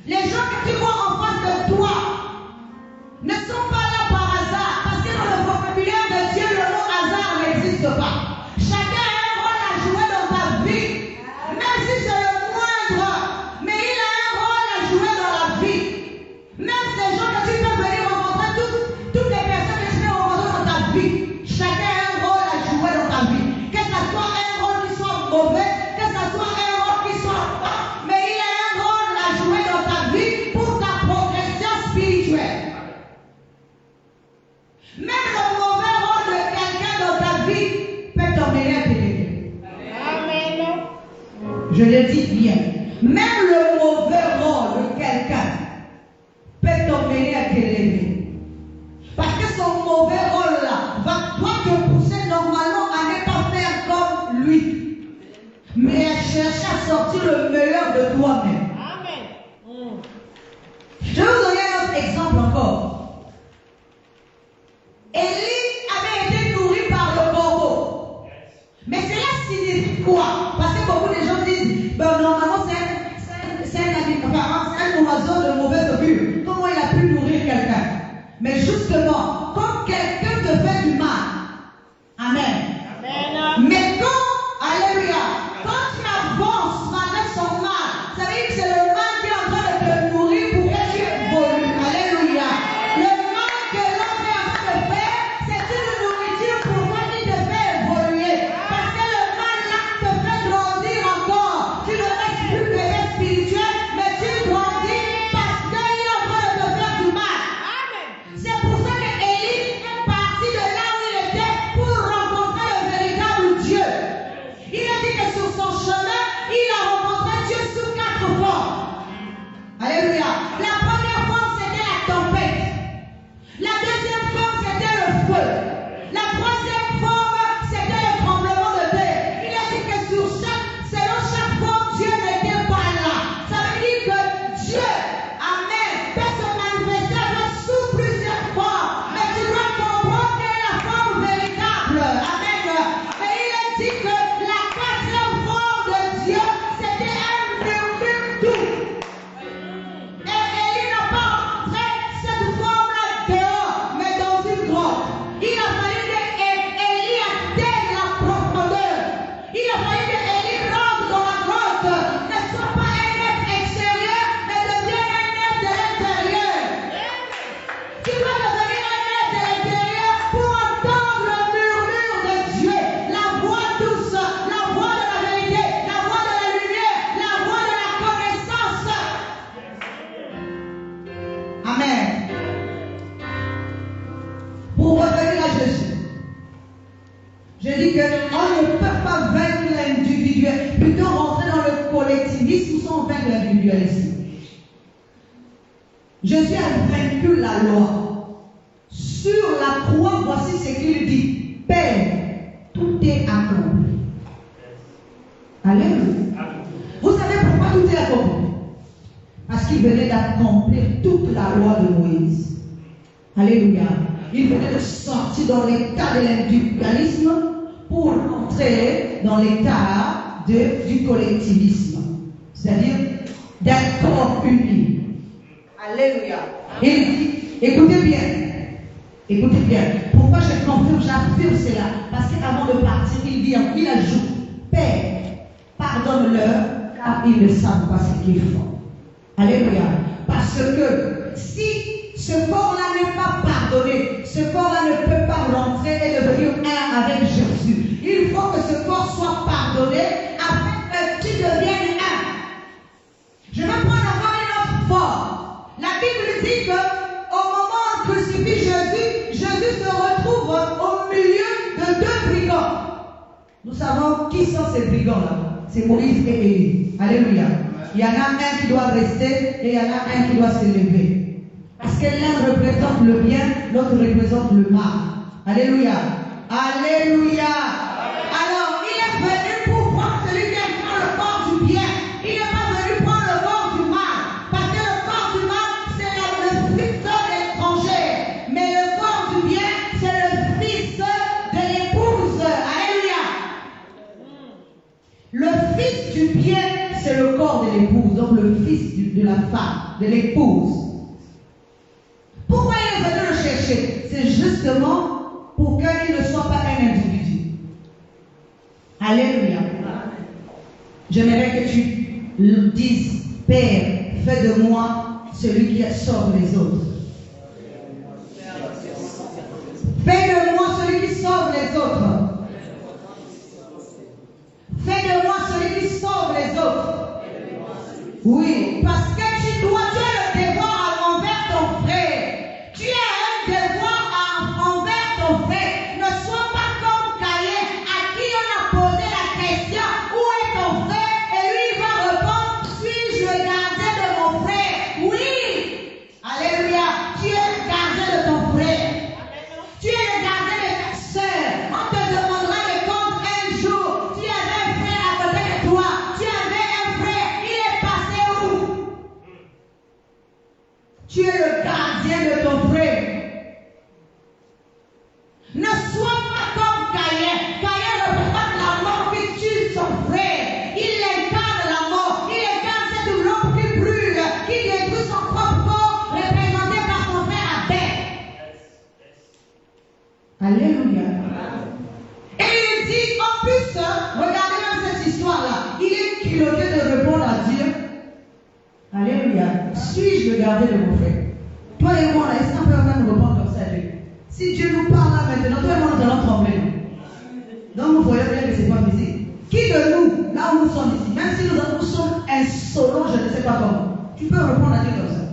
Les gens que tu vois en face de toi ne sont pas là par hasard. Parce que dans le vocabulaire de Dieu, le mot hasard n'existe pas. Chacun a un rôle à jouer dans ta vie. Même si c'est le moindre. Mais il a un rôle à jouer dans la vie. Même ces gens que tu peux venir rencontrer, toutes les personnes que tu peux rencontrer dans ta vie. Chacun a un rôle à jouer dans ta vie. Que ce soit un rôle qui soit mauvais, que ce soit un rôle qui soit bon, mais il a un rôle à jouer dans ta vie pour ta progression spirituelle. Même le mauvais rôle de quelqu'un dans ta vie peut t'emmener à t'élever. Amen. Je le dis bien. Même le mauvais rôle de quelqu'un peut t'emmener à t'élever. Parce que son mauvais rôle-là doit te pousser normalement à ne pas faire comme lui, mais à chercher à sortir le meilleur de toi-même. Amen. Je vais vous donner un autre exemple encore. Élie avait été nourri par le corbeau. Mais cela signifie quoi? Parce que beaucoup de gens disent, normalement c'est un oiseau de mauvaise augure. Comment il a pu nourrir quelqu'un? Mais justement, quand quelqu'un te fait du mal, amen. Mais quand, alléluia, quand tu avances malgré son mal, ça veut dire que c'est le mal qui est en train de te nourrir pour que tu évolues. Alléluia. Le mal que l'homme est en train de faire, c'est une nourriture pour toi qui te fait évoluer. Parce que le mal là te fait grandir encore. Tu ne restes plus bébé spirituel, mais tu grandis parce qu'il est en train de te faire du mal. C'est pour ça que Élie est parti de là où il était pour rencontrer le véritable Dieu. Il a dit que sur son chemin, il a rencontré Dieu sous 4 formes. Alléluia. La première forme, c'était la tempête. La deuxième forme, c'était le feu. La troisième forme, c'était le tremblement de terre. Il a dit que selon chaque forme, Dieu n'était pas là. Ça veut dire que Dieu, amen, peut se manifester sous plusieurs formes. Mais tu dois comprendre quelle est la forme véritable. Amen. Et il a dit que la quatrième forme de Dieu, c'était un murmure doux. Et il n'a pas entré cette forme-là dehors, mais dans une grotte. Il a fallu que Élie atteigne la profondeur. Il a fallu que Élie rentre dans la grotte. Ne soit pas un être extérieur, mais devienne un être de l'intérieur. Tu dois devenir un être de l'intérieur pour entendre le murmure de Dieu, la voix douce, la voix de la vérité, la voix de la lumière, la voix de la connaissance. Amen. Pour revenir à Jésus, je dis qu'on ne peut pas vaincre l'individuel, plutôt rentrer dans le collectivisme sans vaincre l'individualisme. Jésus a vaincu la loi. Sur la croix, voici ce qu'il dit. Père, tout est accompli. Alléluia. Vous savez pourquoi tout est accompli? Parce qu'il venait d'accomplir toute la loi de Moïse. Alléluia. Il venait de sortir dans l'état de l'individualisme pour entrer dans l'état du collectivisme. C'est-à-dire d'un corps uni. Alléluia. Il dit, écoutez bien. Pourquoi je confirme, j'affirme cela? Parce qu'avant de partir, il ajoute, Père, pardonne-leur, car ils ne savent pas ce qu'ils font. Alléluia. Parce que si ce corps-là n'est pas pardonné, ce corps-là ne peut pas rentrer et devenir un avec Jésus. Il faut que ce corps soit pardonné afin que tu deviennes un. Je vais prendre encore une autre forme. La Bible dit qu'au moment où on crucifie Jésus se retrouve au milieu de 2 brigands. Nous savons qui sont ces brigands-là. C'est Moïse et Élie. Alléluia. Il y en a un qui doit rester et il y en a un qui doit s'élever. Parce que l'un représente le bien, l'autre représente le mal. Alléluia. Alléluia. Alors, il est venu pour prendre celui qui prend le corps du bien. Il n'est pas venu prendre le corps du mal. Parce que le corps du mal, c'est le fils de l'étranger. Mais le corps du bien, c'est le fils de l'épouse. Alléluia. Le fils du bien, c'est le corps de l'épouse. Donc le fils de la femme, de l'épouse. Pourquoi il est venu le chercher? C'est justement pour qu'il ne soit pas un individu. Alléluia. J'aimerais que tu dises, Père, fais de moi celui qui sauve les autres. Fais de moi celui qui sauve les autres. Fais de moi celui qui sauve les autres. Oui, parce que tu as le devoir envers ton frère. Tu as un devoir envers ton frère. Ne sois pas comme Caïn, à qui on a posé la question, où est ton frère? Et lui, il va répondre, suis-je le gardien de mon frère? Oui. Alléluia. Tu es le gardien de ton frère. Tu es le gardien de ta soeur. On te demandera les comptes un jour. Tu avais un frère à côté de toi. Tu avais un frère. Il est passé où? Tu es le gardien de ton frère. Ne sois pas comme Caïn. Caïn représente la mort qui tue son frère. Il incarne la mort. Il incarne cette lampe qui brûle, qui détruit son propre corps, représenté par son frère Abel. Alléluia. Et il dit, en plus, regardez même cette histoire-là. Il est culotté de répondre à Dieu. Alléluia. Suis-je le gardien de mon frère? Toi et moi, là, est-ce qu'on peut même répondre comme ça à Dieu? Si Dieu nous parle là maintenant, toi et moi, nous allons trembler. Donc, vous voyez bien que ce n'est pas physique. Qui de nous, là où nous sommes ici, même si nous sommes insolents, je ne sais pas comment, tu peux répondre à Dieu comme ça.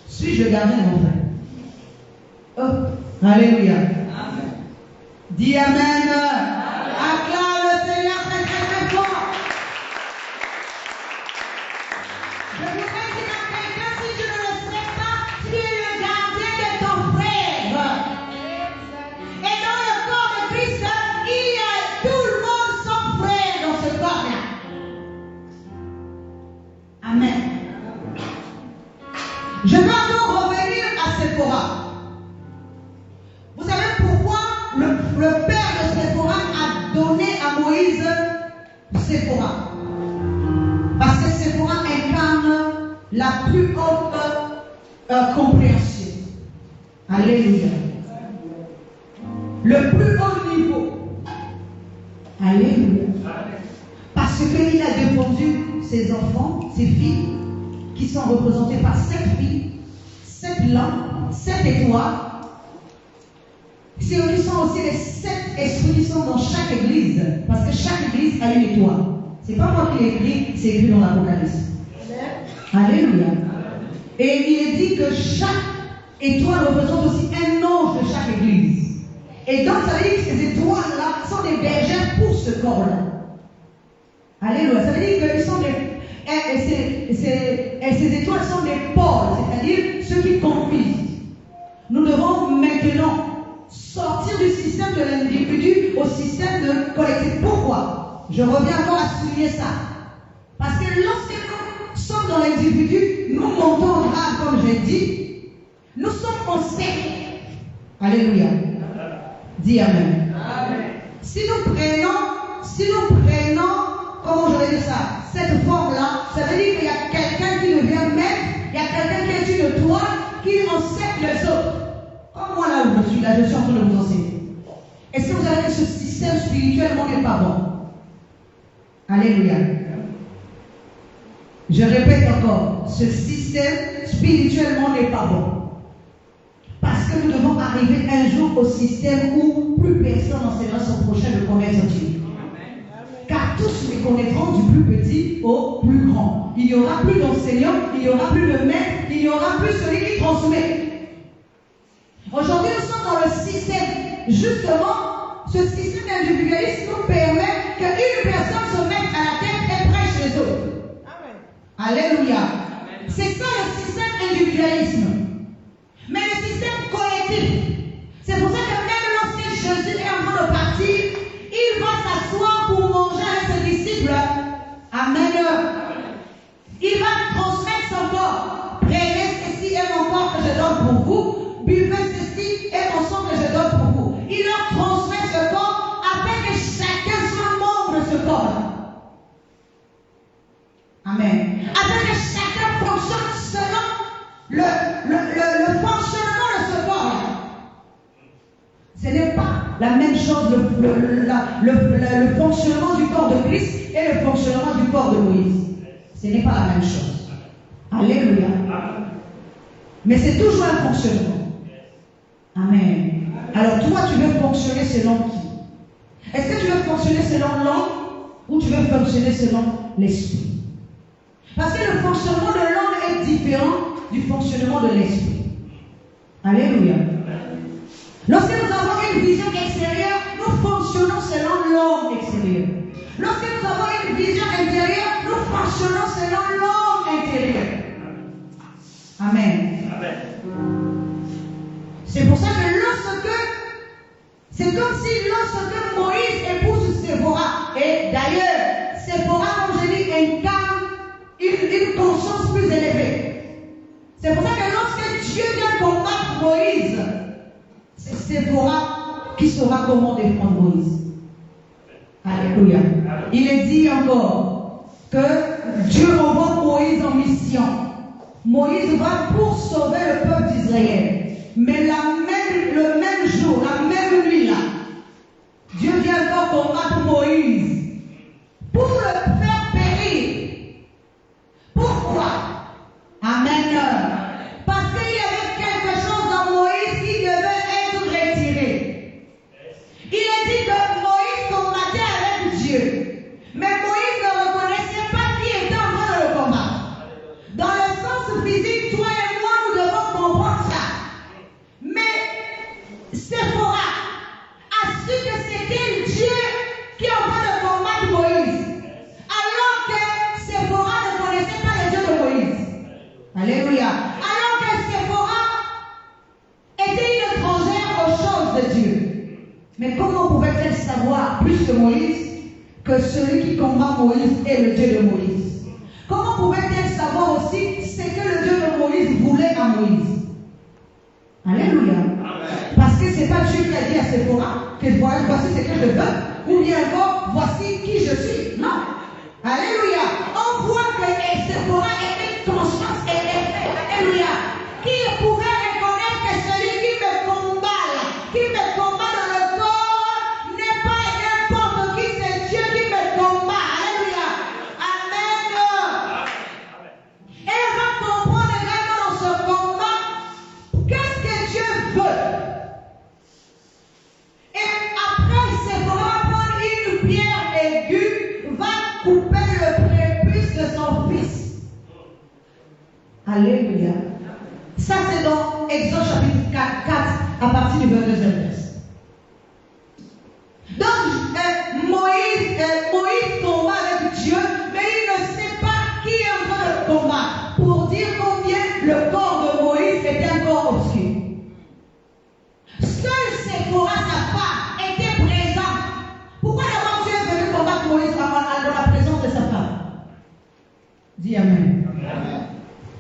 Suis-je le gardien de mon frère? Oh, alléluia. Amen. Dis Amen. Acclame le Seigneur très très très fort. Je voudrais dire à quelqu'un, si tu ne le sais pas, tu es le gardien de ton frère. Et dans le corps de Christ, il y a tout le monde son frère dans ce corps-là. Amen. Je veux encore revenir à Séphora. Vous savez pourquoi le père de Séphora a donné à Moïse Séphora? Parce que Séphora incarne la plus haute compréhension. Alléluia. Le plus haut niveau. Alléluia. Parce qu'il a défendu ses enfants, ses filles, qui sont représentées par 7 filles, 7 lampes, 7 étoiles. C'est eux qui sont aussi les 7 esprits qui sont dans chaque église. Parce que chaque église a une étoile. C'est pas moi qui l'ai écrit, c'est écrit dans l'Apocalypse. Alléluia. Et il est dit que chaque étoile représente aussi un ange de chaque église. Et donc ça veut dire que ces étoiles-là sont des bergères pour ce corps-là. Alléluia. Ça veut dire que sont ces étoiles sont des pôles, c'est-à-dire ceux qui conduisent. Nous devons maintenant sortir du système de l'individu au système de collectif. Pourquoi? Je reviens encore à souligner ça. Parce que lorsque nous sommes dans l'individu, nous montons en grade, comme j'ai dit. Nous sommes au cercle. Alléluia. Dis Amen. Amen. Si nous prenons, comment je vais dire ça, cette forme-là, ça veut dire qu'il y a quelqu'un qui devient maître, il y a quelqu'un qui est une toile, qui enseigne les autres. Comme moi là où je suis en train de vous enseigner. Est-ce que vous avez dit que ce système spirituellement n'est pas bon? Alléluia. Je répète encore, ce système spirituellement n'est pas bon. Parce que nous devons arriver un jour au système où plus personne n'enseignera son prochain de connaître Dieu. Car tous les connaîtront du plus petit au plus grand. Il n'y aura plus d'enseignant, il n'y aura plus de maître, il n'y aura plus celui qui transmet. Aujourd'hui, nous sommes dans le système. Justement, ce système individualiste nous permet qu'une personne se mette à la tête et prêche les autres. Amen. Alléluia. C'est ça le système individualisme. Mais le système collectif, c'est pour ça que même lorsque Jésus est en train de partir, il va s'asseoir pour manger avec ses disciples. Amen. Il va transmettre son corps. Prenez ceci est mon corps que je donne pour vous. Buvez ceci est mon sang que je donne pour vous. Il leur transmet ce corps afin que chacun soit membre de ce corps. Amen. Afin que chacun fonctionne selon le fonctionnement de ce corps. Ce n'est pas la même chose le fonctionnement du corps de Christ et le fonctionnement du corps de Moïse. Ce n'est pas la même chose. Alléluia. Mais c'est toujours un fonctionnement. Amen. Alors toi, tu veux fonctionner selon qui? Est-ce que tu veux fonctionner selon l'homme ou tu veux fonctionner selon l'esprit? Parce que le fonctionnement de l'homme est différent du fonctionnement de l'esprit. Alléluia. Lorsque nous avons une vision extérieure, nous fonctionnons selon l'homme extérieur. Lorsque nous avons une vision intérieure, nous fonctionnons selon l'homme intérieur. Amen. Amen. C'est pour ça que c'est comme si lorsque Moïse épouse Séphora, et d'ailleurs, Séphora, comme je dis, incarne une conscience plus élevée. C'est pour ça que lorsque Dieu vient combattre Moïse, c'est Séphora qui saura comment défendre Moïse. Alléluia. Il est dit encore que Dieu envoie Moïse en mission. Moïse va pour sauver le peuple d'Israël. Mais le même jour, la même nuit là, Dieu vient encore combattre Moïse pour le faire périr. Pourquoi? Amen. Parce qu'il y avait quelque chose dans Moïse qui devait être retiré. Il est dit que Moïse combattait avec Dieu. Mais Moïse ne reconnaissait pas qui était en train de le combattre. Dans le sens physique, toi et moi, nous devons comprendre ça. Mais Séphora a su que c'était Dieu qui est en train de combattre Moïse. Alors que Séphora ne connaissait pas le Dieu de Moïse. Alléluia. Alors que Séphora était une étrangère aux choses de Dieu. Mais comment pouvait-elle savoir plus que Moïse que celui qui combat Moïse est le Dieu de Moïse? Comment pouvait-elle savoir aussi ce que le Dieu de Moïse voulait à Moïse? Alléluia. Parce que ce n'est pas Dieu qui a dit à Séphora que voici ce que je veux, ou bien encore voici qui je suis. Non. Alléluia. On voit que Séphora était conscience et effet. Alléluia. Qui pouvait reconnaître que celui qui me combat là, qui me combat dans le corps, n'est pas n'importe qui, c'est Dieu qui me combat. Alléluia. Amen. Elle va comprendre également dans ce combat qu'est-ce que Dieu veut. Et après, Séphora va prendre une pierre aiguë, va couper le prépuce de son fils. Alléluia. Ça, c'est dans Exode chapitre 4 à partir du 22e verset. Donc, Moïse combat avec Dieu, mais il ne sait pas qui est en train de combattre. Pour dire combien le corps de Moïse était un corps obscur. Seul Séphora, sa femme, était présent. Pourquoi d'abord Dieu est venu combattre Moïse dans la présence de sa femme? Dis Amen. Amen.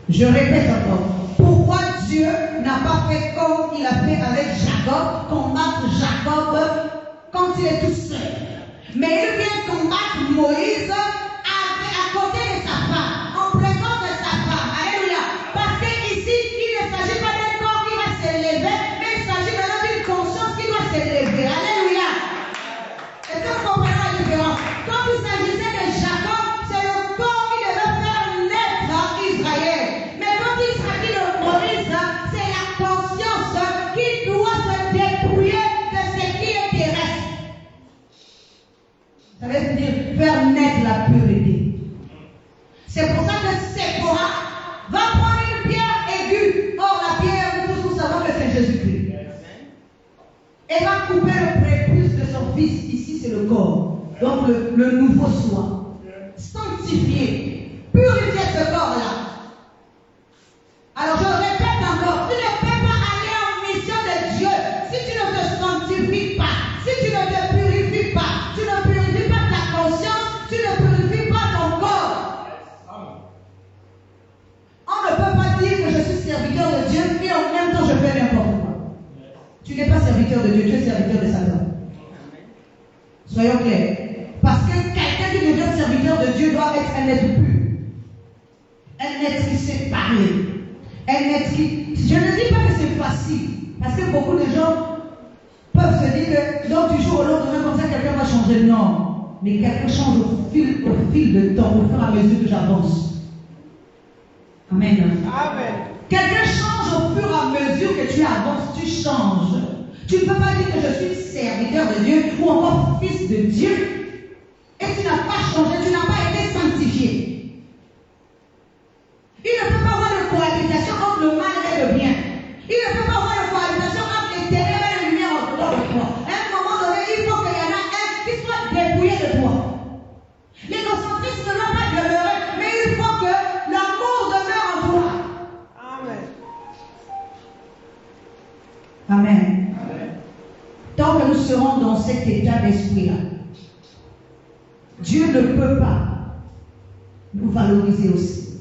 Je répète encore. Pourquoi Dieu n'a pas fait comme il a fait avec Jacob, combattre Jacob quand il est tout seul? Mais il vient combattre Moïse à côté de sa femme, en présence de sa femme. Alléluia. Parce qu'ici, il ne s'agit pas d'un corps qui va s'élever, mais il s'agit maintenant d'une conscience qui doit s'élever. Alléluia. Est-ce que vous comprenez la différence? Quand il s'agissait de Jacob, c'est le corps qui devait faire naître Israël. Mais quand il s'agit de Moïse, c'est la conscience qui doit se dépouiller de ce qui est terrestre. Ça veut dire faire naître la pureté. C'est pour ça que Séphora va prendre une pierre aiguë. Or, la pierre, nous savons que c'est Jésus-Christ. Elle va couper le prépuce de son fils. Ici, c'est le corps. Donc, le nouveau soi. Sanctifié. Purifier ce corps. serviteur de Dieu, tu es serviteur de Satan. Soyons clairs. Parce que quelqu'un qui devient serviteur de Dieu doit être un être pur. Un être qui sait parler. Un être qui... Je ne dis pas que c'est facile. Parce que beaucoup de gens peuvent se dire que donc du jour au lendemain, comme ça, quelqu'un va changer. Non. Mais quelqu'un change au fil de temps, au fur et à mesure que j'avance. Amen. Amen. Quelqu'un change au fur et à mesure que tu avances, tu changes. Tu ne peux pas dire que je suis serviteur de Dieu ou encore fils de Dieu et tu n'as pas changé, tu n'as pas été sanctifié. Il ne peut pas avoir de cohabitation entre le mal et le bien. Il ne peut pas avoir de cohabitation entre les ténèbres et la lumière en dedans de toi. À un moment donné, il faut qu'il y en a un qui soit dépouillé de toi. L'égocentrisme ne doit pas demeurer, mais il faut que l'amour demeure en toi. Amen. Amen. Tant que nous serons dans cet état d'esprit-là, Dieu ne peut pas nous valoriser aussi.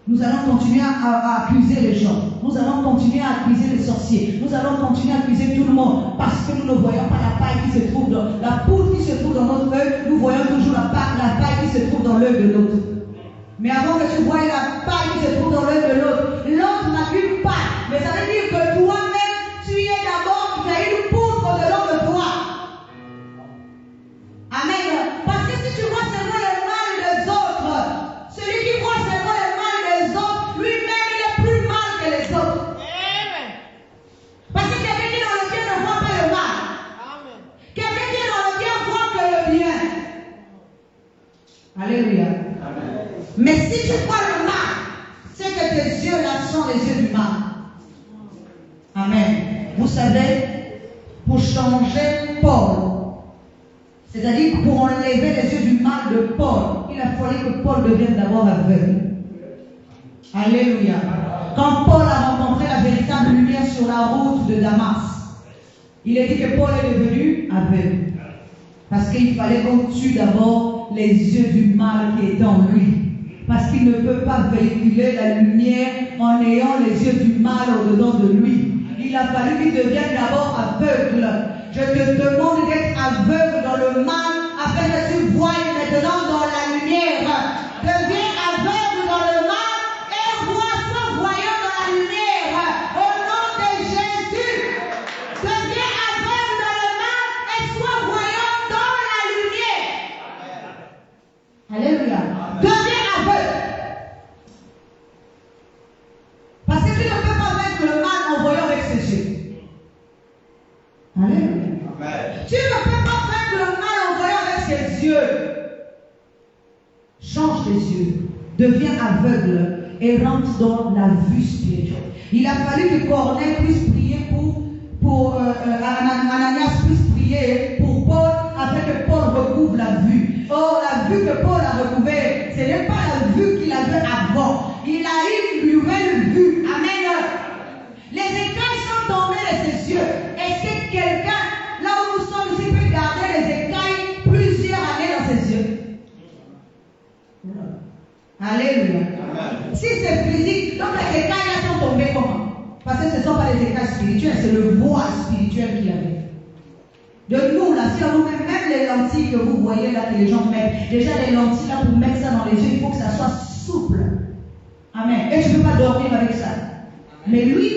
Nous allons continuer à accuser les gens. Nous allons continuer à accuser les sorciers. Nous allons continuer à accuser tout le monde parce que nous ne voyons pas la paille qui se trouve dans la poudre qui se trouve dans notre œil. Nous voyons toujours la paille qui se trouve dans l'œil de l'autre. Mais avant que tu voies la paille qui se trouve dans l'œil de l'autre, l'autre n'a qu'une paille. Mais ça veut dire que toi-même, tu es d'abord, tu as une poudre au-dedans de toi. Amen. Parce que si tu vois seulement le mal des autres, celui qui voit seulement le mal des autres, lui-même il est plus mal que les autres. Amen. Parce que quelqu'un qui est dans le bien ne voit pas le mal. Amen. Quelqu'un qui est dans le bien voit que le bien. Alléluia. Amen. Mais si tu vois le mal, c'est que tes yeux là sont les yeux du mal. Amen. Vous savez, pour changer Paul, c'est-à-dire pour enlever les yeux du mal de Paul, il a fallu que Paul devienne d'abord aveugle. Alléluia. Quand Paul a rencontré la véritable lumière sur la route de Damas, il a dit que Paul est devenu aveugle. Parce qu'il fallait qu'on tue d'abord les yeux du mal qui est en lui. Parce qu'il ne peut pas véhiculer la lumière en ayant les yeux du mal au-dedans de lui. Il a fallu qu'il devienne d'abord aveugle. Je te demande d'être aveugle dans le mal afin que tu voies maintenant dans la lumière. Deviens aveugle dans le mal et sois voyant dans la lumière. Au nom de Jésus, deviens aveugle dans le mal et sois voyant dans la lumière. Alléluia. Deviens aveugle. Parce que tu ne peux pas vaincre le mal en voyant avec ses yeux. Alléluia. Tu ne peux pas vaincre le mal en voyant avec ses yeux. Change tes yeux. Deviens aveugle et rentre dans la vue spirituelle. Il a fallu que Corneille puisse prier pour Ananias puisse prier pour Paul afin que Paul recouvre la vue. Or, la vue que Paul a recouverte, ce n'est pas la vue qu'il avait avant. Il a une nouvelle vue. Amen. Les écailles sont tombées de ses yeux. Est-ce que quelqu'un, là où nous sommes ici, peut garder les écailles plusieurs années dans ses yeux? Alléluia. Amen. Si c'est physique, donc les écailles là sont tombées comment? Parce que ce ne sont pas les écailles spirituelles, c'est le voile spirituel qu'il avait. De nous, là, si on met même les lentilles que vous voyez là, que les gens mettent, déjà les lentilles là, pour mettre ça dans les yeux, il faut que ça soit souple. Amen. Et tu ne peux pas dormir avec ça. Mais lui,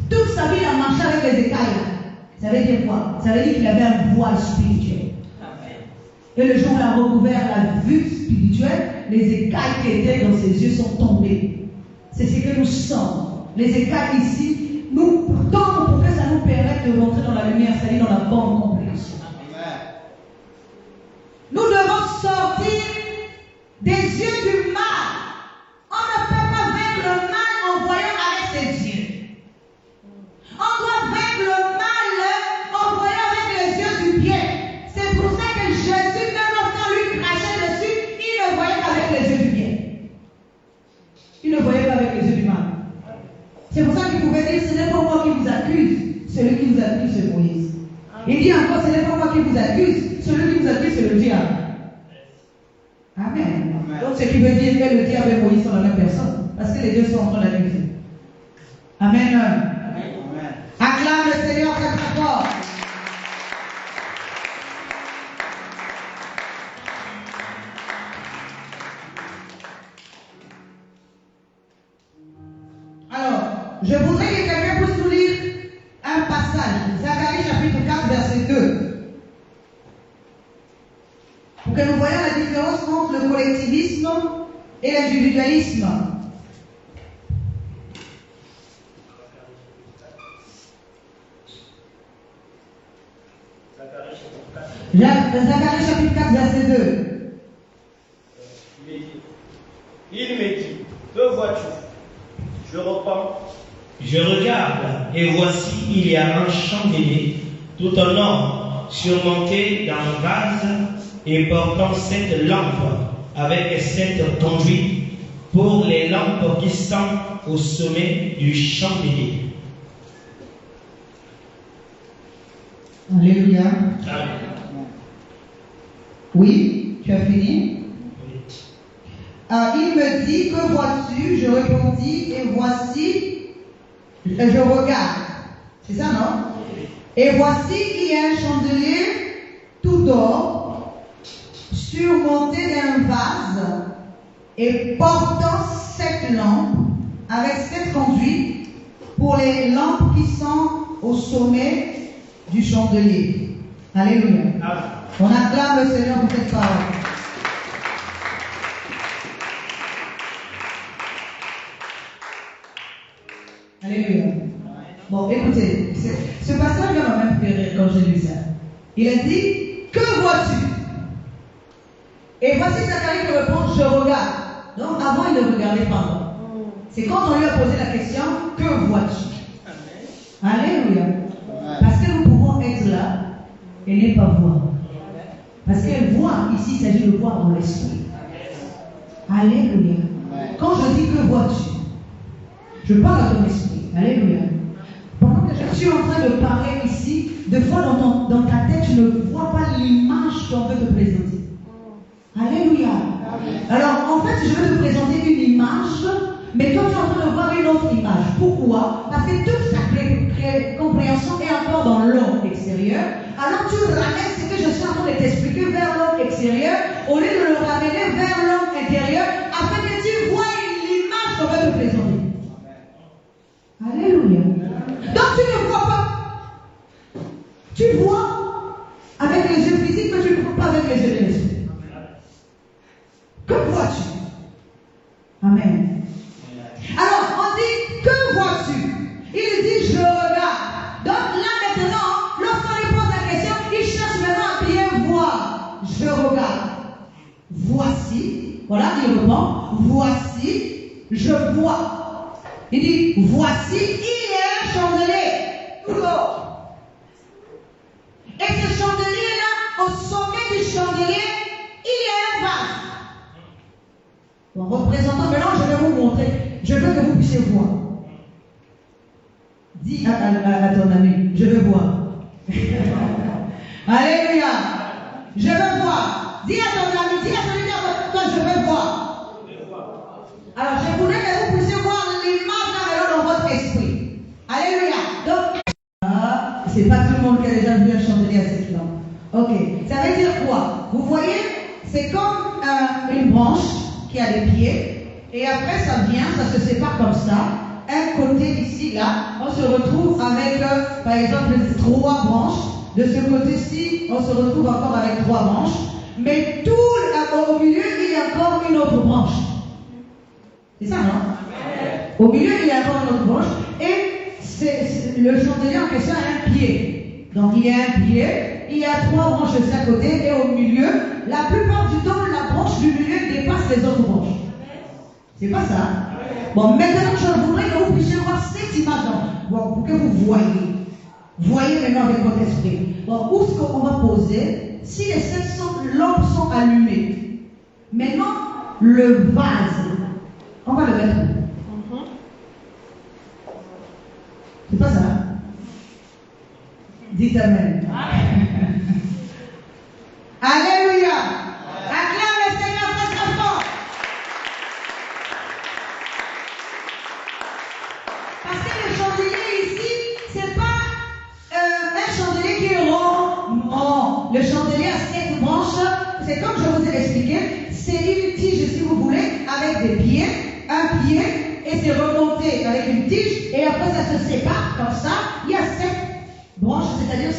toute sa vie, il a marché avec les écailles là. Ça veut dire quoi? Ça veut dire qu'il avait un voile spirituel. Amen. Et le jour où il a recouvert la vue spirituelle, les écailles qui étaient dans ses yeux sont tombées. C'est ce que nous sommes. Les écailles ici, nous tombent pour que ça nous permette de rentrer dans la lumière, c'est-à-dire dans la bonne compréhension. Nous devons sortir des yeux du mal. On ne peut pas vaincre le mal en voyant avec ses yeux. On doit vaincre le mal en voyant avec les yeux du bien. C'est pour ça que Jésus, même lorsqu'on lui crachait dessus, il ne voyait qu'avec les yeux du bien. Il ne voyait pas avec les yeux du mal. C'est pour ça qu'il pouvait dire, ce n'est pas moi qui vous accuse. Celui qui vous accuse, c'est Moïse. Il dit encore, ce n'est pas moi qui vous accuse. Celui qui vous accuse, c'est le diable. Amen. Amen. Donc, ce qui veut dire que le diable et Moïse sont la même personne. Parce que les deux sont en train d'accuser. Amen. Amen. Acclame le Seigneur. fort. Alors, je voudrais que quelqu'un puisse nous lire un passage, Zacharie chapitre 4, verset 2. Pour que nous voyions la différence entre le collectivisme et l'individualisme. Zacharie chapitre 4, verset 2. Il me dit, que vois-tu? Je reprends. Je regarde, et voici, il y a un chandelier tout en or, surmonté d'un vase et portant 7 lampes, avec 7 conduits pour les lampes qui sont au sommet du chandelier. Alléluia. Amen. Oui, tu as fini? Il me dit, que vois-tu? Je répondis, et voici, je regarde. C'est ça, non? Et voici, il y a un chandelier tout d'or, surmonté d'un vase, et portant 7 lampes, avec 7 conduits, pour les lampes qui sont au sommet du chandelier. Alléluia. Amen. On acclame le Seigneur pour cette parole. Alléluia. Bon, écoutez, ce passage m'a même fait rire quand j'ai lu ça. Il a dit, que vois-tu? Et voici Zacharie qui répond, je regarde. Donc avant, il ne regardait pas. C'est quand on lui a posé la question, que vois-tu? Alléluia. Parce que nous pouvons être là et ne pas voir. Parce qu'elle voit, ici il s'agit de voir dans l'esprit. Alléluia. Quand je dis que vois-tu, je parle à ton esprit. Alléluia. Pendant que je suis en train de parler ici, des fois dans ta tête, tu ne vois pas l'image qu'on veut te présenter. Alléluia. Alors en fait, je vais te présenter une image, mais toi tu es en train de voir une autre image. Pourquoi? Parce que toute sa compréhension est encore dans l'homme extérieur. Alors tu ramènes ce que je suis en train de t'expliquer vers l'homme extérieur, au lieu de le ramener vers l'homme intérieur, afin que tu vois l'image qu'on veut te présenter. Alléluia. Donc tu ne vois pas. Tu vois avec les yeux physiques, mais tu ne vois pas avec les yeux de l'esprit. Que vois-tu? Amen. Alors, on dit, que vois-tu? Il dit, je regarde. Donc là maintenant, lorsqu'on lui pose la question, il cherche maintenant à bien voir. Je regarde. Voici. Voilà, il répond. Voici, je vois. Il dit, voici, il y a un chandelier. Tout l'or. Et ce chandelier-là, au sommet du chandelier, il y a un vase. En représentant, maintenant je vais vous montrer. Je veux que vous puissiez voir. Dis à ton ami, je veux voir. Alléluia. Je veux voir. Dis à ton ami, dis à celui qui est à toi, je veux voir. Alors je voudrais que vous puissiez voir l'image dans votre esprit. Alléluia. Donc, c'est pas tout le monde qui a déjà vu un chandelier à cette lampe. Ok. Ça veut dire quoi? Vous voyez, c'est comme une branche qui a des pieds, et après ça vient, ça se sépare comme ça. Un côté ici, là, on se retrouve avec, par exemple, 3 branches. De ce côté-ci, on se retrouve encore avec 3 branches. Mais tout au milieu, il y a encore une autre branche. C'est ça, non? Au milieu, il y a encore une autre branche. Et le chandelier en question a un pied. Donc il y a un pied, il y a 3 branches de chaque côté, et au milieu, la plupart du temps, la branche du milieu dépasse les autres branches. C'est pas ça? Bon, maintenant, je voudrais que vous puissiez voir cette image-là. Bon, pour que vous voyez. Voyez maintenant avec votre esprit. Bon, où est-ce qu'on va poser? Si les 700 lampes sont allumées, maintenant, le vase, on va le mettre où? C'est pas ça? Dites Amen. Alléluia. Acclame le Seigneur très très fort. Parce que le chandelier ici, c'est pas un une tige, si vous voulez, avec des pieds, un pied, et c'est remonté avec une tige, et après ça se sépare comme ça. Il y a 7 branches, c'est-à-dire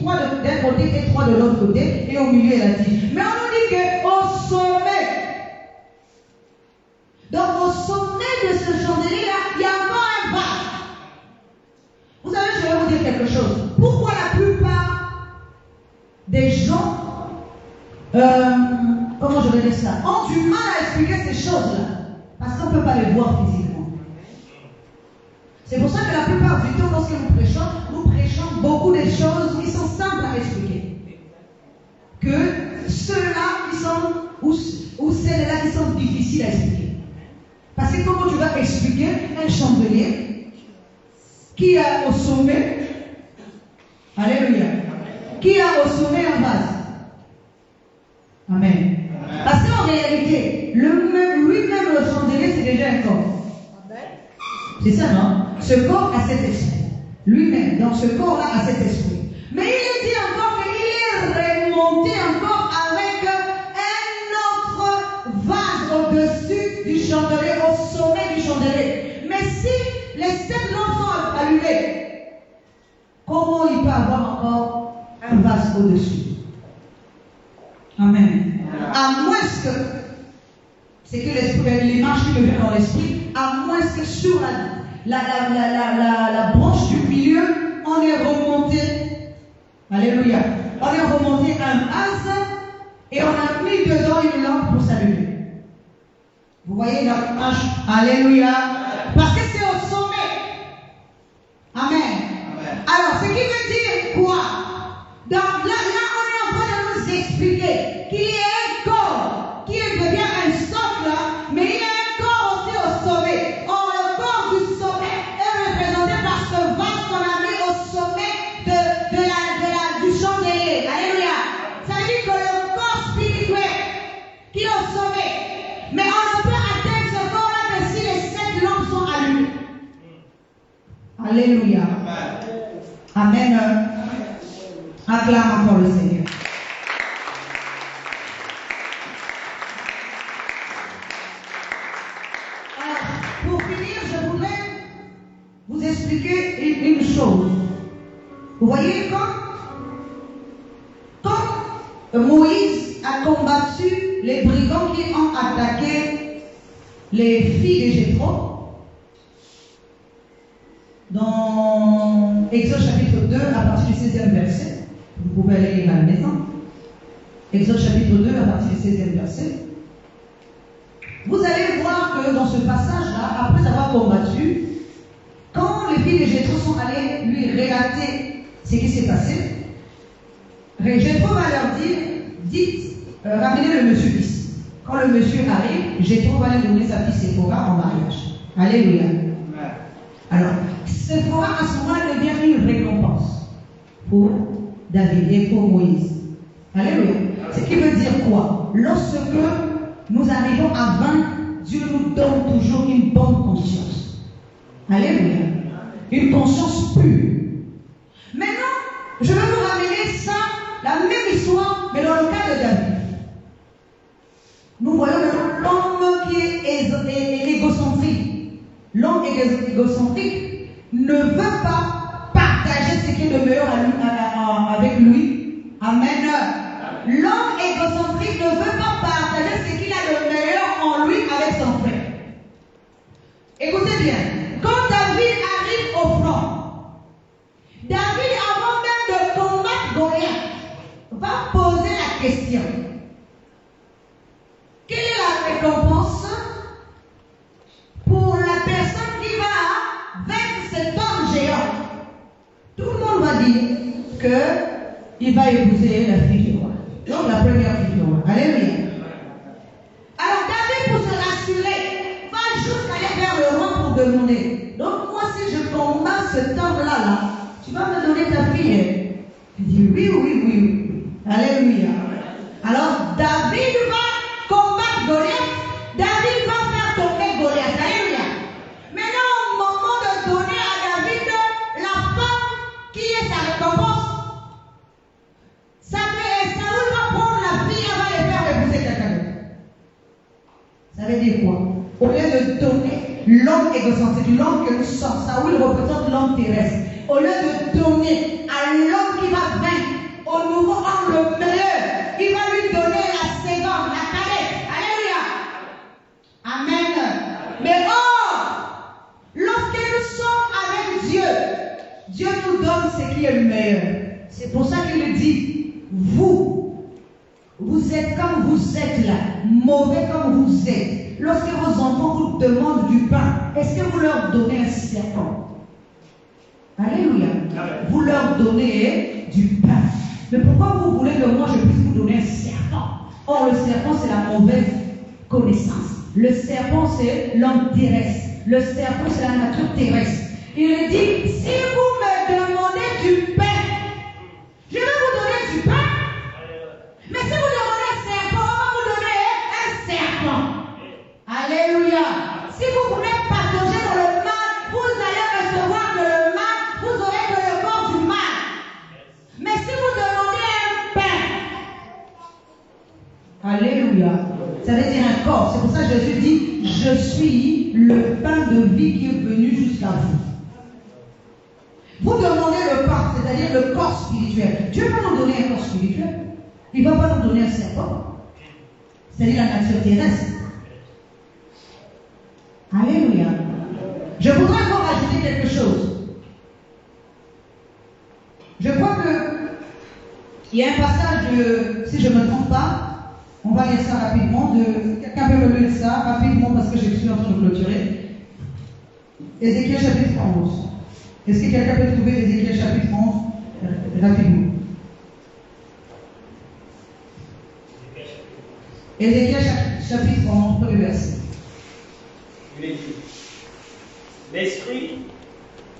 3 d'un côté et 3 de l'autre côté, et au milieu il y a la tige. Mais on nous dit qu'au sommet, donc au sommet de ce chandelier-là, il y a encore un vase. Vous savez, je vais vous dire quelque chose. Pourquoi la plupart des gens, comment je vais dire ça, ont du mal à expliquer ces choses-là? Parce qu'on ne peut pas les voir physiquement. C'est pour ça que la plupart du temps, lorsque nous prêchons beaucoup de choses qui sont simples à expliquer. Que ceux-là qui sont, ou celles-là qui sont difficiles à expliquer. Parce que comment tu vas expliquer un chandelier qui a au sommet, alléluia, qui a au sommet un vase? Amen. Parce qu'en réalité, lui-même le chandelier, c'est déjà un corps. C'est ça, non? Ce corps a cet esprit. Lui-même, dans ce corps-là, a cet esprit. Mais il est dit encore qu'il est remonté encore avec un autre vase au-dessus du chandelier, au sommet du chandelier. Mais si les 7 lampes sont allumées, comment il peut avoir encore un vase au-dessus? Amen. À moins que, c'est que l'image qui me vient dans l'esprit, à moins que sur la branche du milieu, on est remonté, alléluia, on est remonté un vase et on a mis dedans une lampe pour s'allumer. Vous voyez l'image? Alléluia. Parce que c'est au sommet. Amen. Alors, ce qui veut dire quoi? Donc là, on est en train de nous expliquer qu'il y a un corps qui devient un socle, mais il y a un corps aussi au sommet. Or, le corps du sommet est représenté par ce vase qu'on a mis au sommet du chandelier. Alléluia. Ça veut dire que le corps spirituel qui est au sommet, mais on ne peut atteindre ce corps-là que si les 7 lampes sont allumées. Alléluia. Amen. Acclame encore le Seigneur. Alors, pour finir, je voudrais vous expliquer une chose. Vous voyez, quand Moïse a combattu les brigands qui ont attaqué les filles de Jéthro, dans Exode chapitre 2, à partir du 16e verset, vous pouvez aller lire à la maison. Exode chapitre 2, à partir du 16e verset. Vous allez voir que dans ce passage-là, après avoir combattu, quand les filles de Jéthro sont allées lui relater ce qui s'est passé, Jéthro va leur dire, ramenez le monsieur ici. Quand le monsieur arrive, Jéthro va lui donner sa fille Séphora en mariage. Alléluia. Alors, Séphora à ce moment-là devient une récompense pour David et pour Moïse. Alléluia. Ce qui veut dire quoi? Lorsque nous arrivons à vaincre, Dieu nous donne toujours une bonne conscience. Alléluia. Une conscience pure. Maintenant, je vais vous ramener ça, la même histoire, mais dans le cas de David. Nous voyons l'homme qui est égocentrique. L'homme égocentrique ne veut pas partager ce qui est le meilleur avec lui. Amen. L'homme égocentrique ne veut pas partager ce qu'il a de meilleur en lui avec son frère. Écoutez bien, quand David arrive au front, David, avant même de combattre Goliath, va poser la question: quelle est la récompense pour la personne qui va vaincre cet homme géant? Tout le monde va dire qu'il va épouser la fille du roi. Donc la première fille du roi. Alléluia. Alors David, pour se rassurer, va juste aller vers le roi pour demander: donc moi, si je combats cet homme-là, tu vas me donner ta fille? Il dit oui. Alléluia. Alors David va combattre Goliath. David va faire tomber Goliath. Alléluia. Maintenant, au moment de donner à David la femme qui est sa récompense, Saül va prendre la fille, elle va les faire épouser quelqu'un d'autre. de donner l'homme égocentrique, l'homme que nous sommes, Saoul représente l'homme terrestre. Au lieu de donner à l'homme qui va vaincre, au nouveau homme le meilleur, il va lui donner la seconde, la cadette. Alléluia. Amen. Mais lorsque nous sommes avec Dieu, Dieu nous donne ce qui est le meilleur. C'est pour ça qu'il dit, vous êtes comme vous êtes là, mauvais comme vous êtes. Lorsque vos enfants vous demandent du pain, est-ce que vous leur donnez un serpent? Alléluia. Vous leur donnez du pain. Mais pourquoi vous voulez que moi je puisse vous donner un serpent? Or, le serpent, c'est la mauvaise connaissance. Le serpent, c'est l'homme terrestre. Le serpent, c'est la nature terrestre. Il dit, si vous me demandez du pain, je vais vous donner du pain. Mais si vous demandez un serpent, on va vous donner un serpent. Alléluia. Si vous voulez partager dans le mal, vous allez recevoir de le mal, vous aurez de le corps du mal. Mais si vous demandez un pain, alléluia, ça veut dire un corps. C'est pour ça que Jésus dit, je suis le pain de vie qui est venu jusqu'à vous. Vous demandez le pain, c'est-à-dire le corps spirituel. Dieu va nous donner un corps spirituel. Il ne va pas nous donner un serpent. C'est-à-dire la nature terrestre. Alléluia. Je voudrais encore ajouter quelque chose. Je crois qu'il y a un passage si je ne me trompe pas, on va lire ça rapidement. Quelqu'un peut me lire ça rapidement parce que je suis en train de clôturer. Ézéchiel chapitre 11. Est-ce que quelqu'un peut trouver Ézéchiel chapitre 11 rapidement? Ézéchiel chapitre 11, premier verset. L'esprit.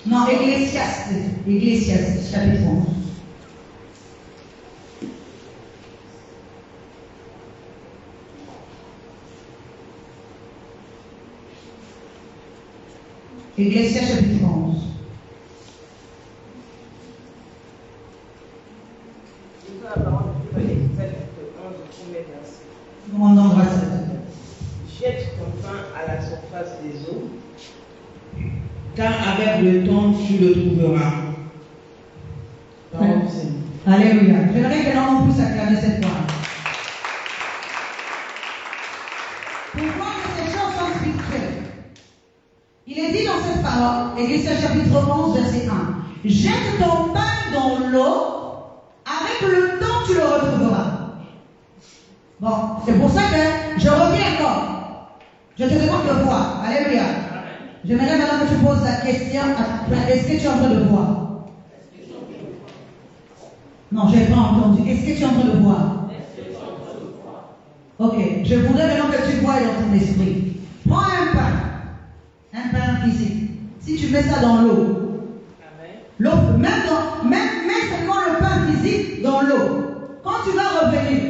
Non, Ecclésiaste, chapitre 11. Ecclésiaste, chapitre 11. Nous rendons grâce à Dieu. Jette ton pain à la surface des eaux. Car avec le temps, tu le trouveras. Parole du Seigneur. Alléluia. J'aimerais que l'on puisse acclamer cette parole. Pour voir que ces choses sont spirituelles, il est dit dans cette parole, Ecclésiaste chapitre 11, verset 1, jette ton pain dans l'eau, avec le temps tu le retrouveras. Bon, c'est pour ça que je reviens encore. Je te demande de voir. Alléluia. J'aimerais maintenant que tu poses la question, est-ce que tu es en train de voir? Non, je n'ai pas entendu. Est-ce que tu es en train de voir? Ok, je voudrais maintenant que tu vois dans ton esprit. Prends un pain physique. Si tu mets ça dans l'eau, mets seulement le pain physique dans l'eau. Quand tu vas revenir,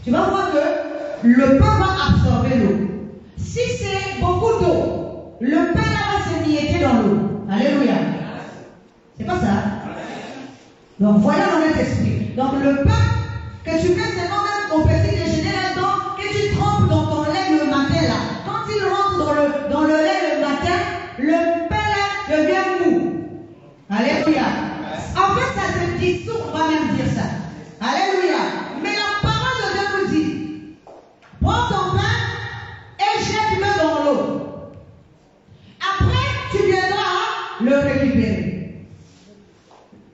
tu vas voir que le pain va absorber l'eau. Si c'est beaucoup d'eau, le pain là va se mietter dans l'eau. Alléluia. C'est pas ça? Donc voilà dans notre esprit. Donc le pain que tu mets seulement même au petit déjeuner là-dedans, que tu trempes dans ton lait le matin là. Quand il rentre dans le lait le matin, le pain là devient mou. Alléluia. En fait, ça se dissout, on va même dire ça. Alléluia. Mais la parole de Dieu nous dit, prends ton pain et jette-le dans l'eau. Après, tu viendras le récupérer.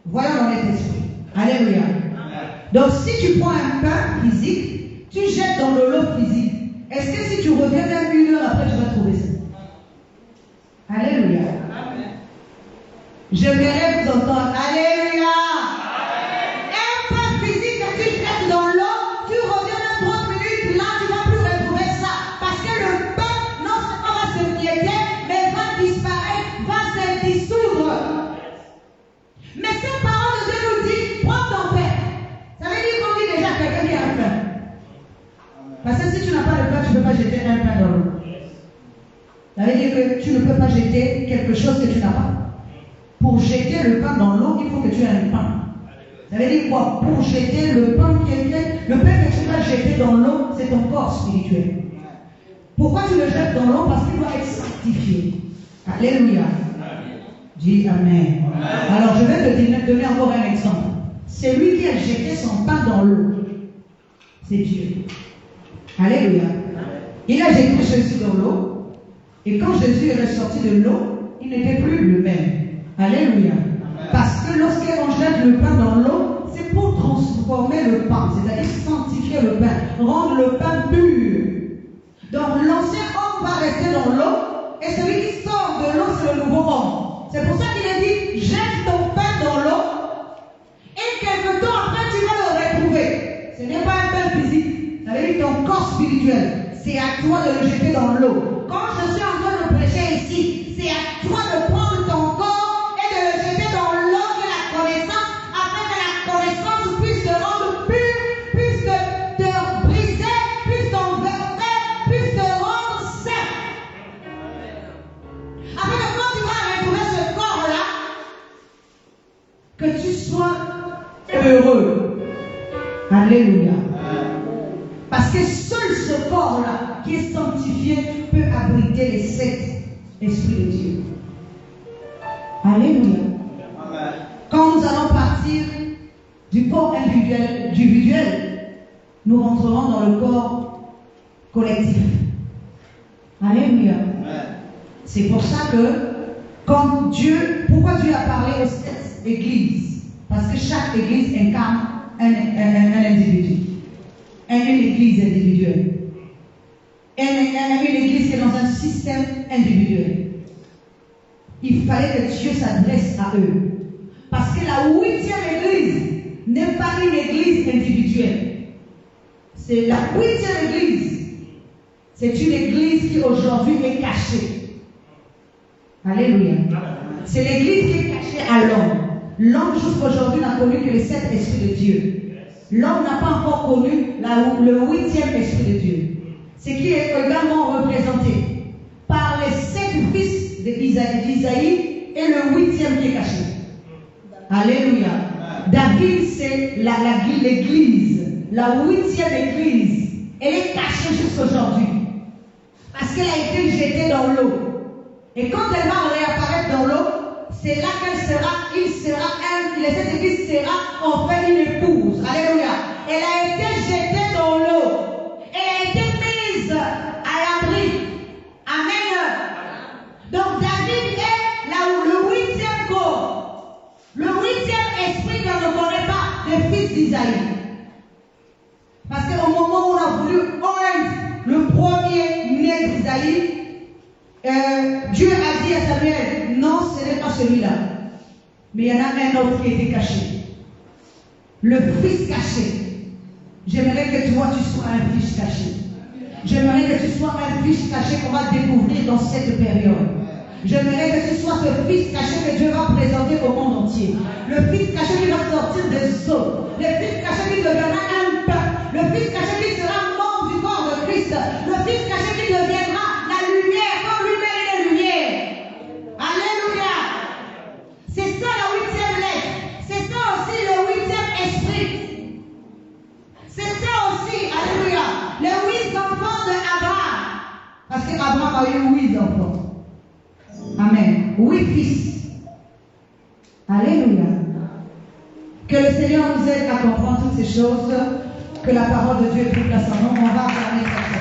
Voilà dans notre esprit. Alléluia. Donc si tu prends un pain physique, tu jettes dans de l'eau physique. Est-ce que si tu reviens même une heure après, tu vas trouver ça? Alléluia. J'aimerais vous entendre. Alléluia. Un pain physique que tu jettes dans l'eau, tu reviens même 30 minutes, là tu ne vas plus retrouver ça. Parce que le pain non seulement va se mietter, mais va disparaître, va se dissoudre. Mais cette parole de Dieu nous dit, prends ton pain. Ça veut dire qu'on dit déjà quelqu'un qui a un pain. Parce que si tu n'as pas de pain, tu ne peux pas jeter un pain dans l'eau. Ça veut dire que tu ne peux pas jeter quelque chose que tu n'as pas. Pour jeter le pain dans l'eau, il faut que tu aies un pain. Ça veut dire quoi? Pour jeter le pain que tu vas jeter dans l'eau, c'est ton corps spirituel. Pourquoi tu le jettes dans l'eau? Parce qu'il doit être sanctifié. Alléluia. Dis Amen. Alors je vais te donner encore un exemple. C'est lui qui a jeté son pain dans l'eau. C'est Dieu. Alléluia. Il a jeté Jésus dans l'eau. Et quand Jésus est ressorti de l'eau, il n'était plus le même. Alléluia. Parce que lorsqu'on jette le pain dans l'eau, c'est pour transformer le pain, c'est-à-dire sanctifier le pain, rendre le pain pur. Donc l'ancien homme va rester dans l'eau, et celui qui sort de l'eau, c'est le nouveau homme. C'est pour ça qu'il a dit, jette ton pain dans l'eau, et quelque temps après, tu vas le retrouver. Ce n'est pas un pain physique, ça veut dire ton corps spirituel. C'est à toi de le jeter dans l'eau. Quand je suis en train de prêcher ici, c'est à toi de prendre ton corps et de le jeter dans l'eau de la connaissance, afin que la connaissance puisse te rendre pur, puisse te briser, puisse t'enverser, puisse te rendre sain. Afin que quand tu vas retrouver ce corps-là, que tu sois heureux. Alléluia. Parce que seul ce corps-là qui est sanctifié peut abriter les 7 esprits de Dieu. Alléluia. Quand nous allons partir du corps individuel, nous rentrerons dans le corps collectif. Alléluia. C'est pour ça que, comme Dieu, pourquoi Dieu a parlé aux 7 églises? Parce que chaque église incarne un individu. Une église individuelle. Une église qui est dans un système individuel. Il fallait que Dieu s'adresse à eux. Parce que la 8e église n'est pas une église individuelle. C'est la 8e église. C'est une église qui aujourd'hui est cachée. Alléluia. C'est l'église qui est cachée à l'homme. L'homme jusqu'aujourd'hui n'a connu que les 7 esprits de Dieu. L'homme n'a pas encore connu le 8e esprit de Dieu. Ce qui est également représenté par les 7 fils d'Isaïe et le 8e qui est caché. Alléluia. David, c'est l'église, la 8e église. Elle est cachée jusqu'aujourd'hui. Parce qu'elle a été jetée dans l'eau. Et quand elle va réapparaître dans l'eau, c'est là qu'elle sera, cette église sera en fait une épouse. Alléluia. Elle a été jetée dans l'eau. Elle a été mise à l'abri. Amen. Donc David est là où le 8e corps, le 8e esprit qu'on ne connaît pas des fils d'Isaïe. Parce qu'au moment où on a voulu oindre le premier-né d'Isaïe, Dieu a dit à Samuel, non, ce n'est pas celui-là. Mais il y en a un autre qui était caché. Le fils caché. J'aimerais que toi, tu sois un fils caché. J'aimerais que tu sois un fils caché qu'on va découvrir dans cette période. J'aimerais que tu sois ce fils caché que Dieu va présenter au monde entier. Le fils caché qui va sortir des eaux. Le fils caché qui deviendra un peuple. Le fils caché qui sera membre du corps de Christ. Le fils caché qui deviendra la lumière comme lui-même est la lumière. Alléluia. C'est ça la 8e lettre. C'est ça aussi le 8e esprit. C'est ça aussi, alléluia, les 8 enfants d'Abraham. Parce qu'Abraham a eu 8 enfants. Amen. 8 fils. Alléluia. Que le Seigneur nous aide à comprendre toutes ces choses. Que la parole de Dieu ait toute place en nous. On va fermer cette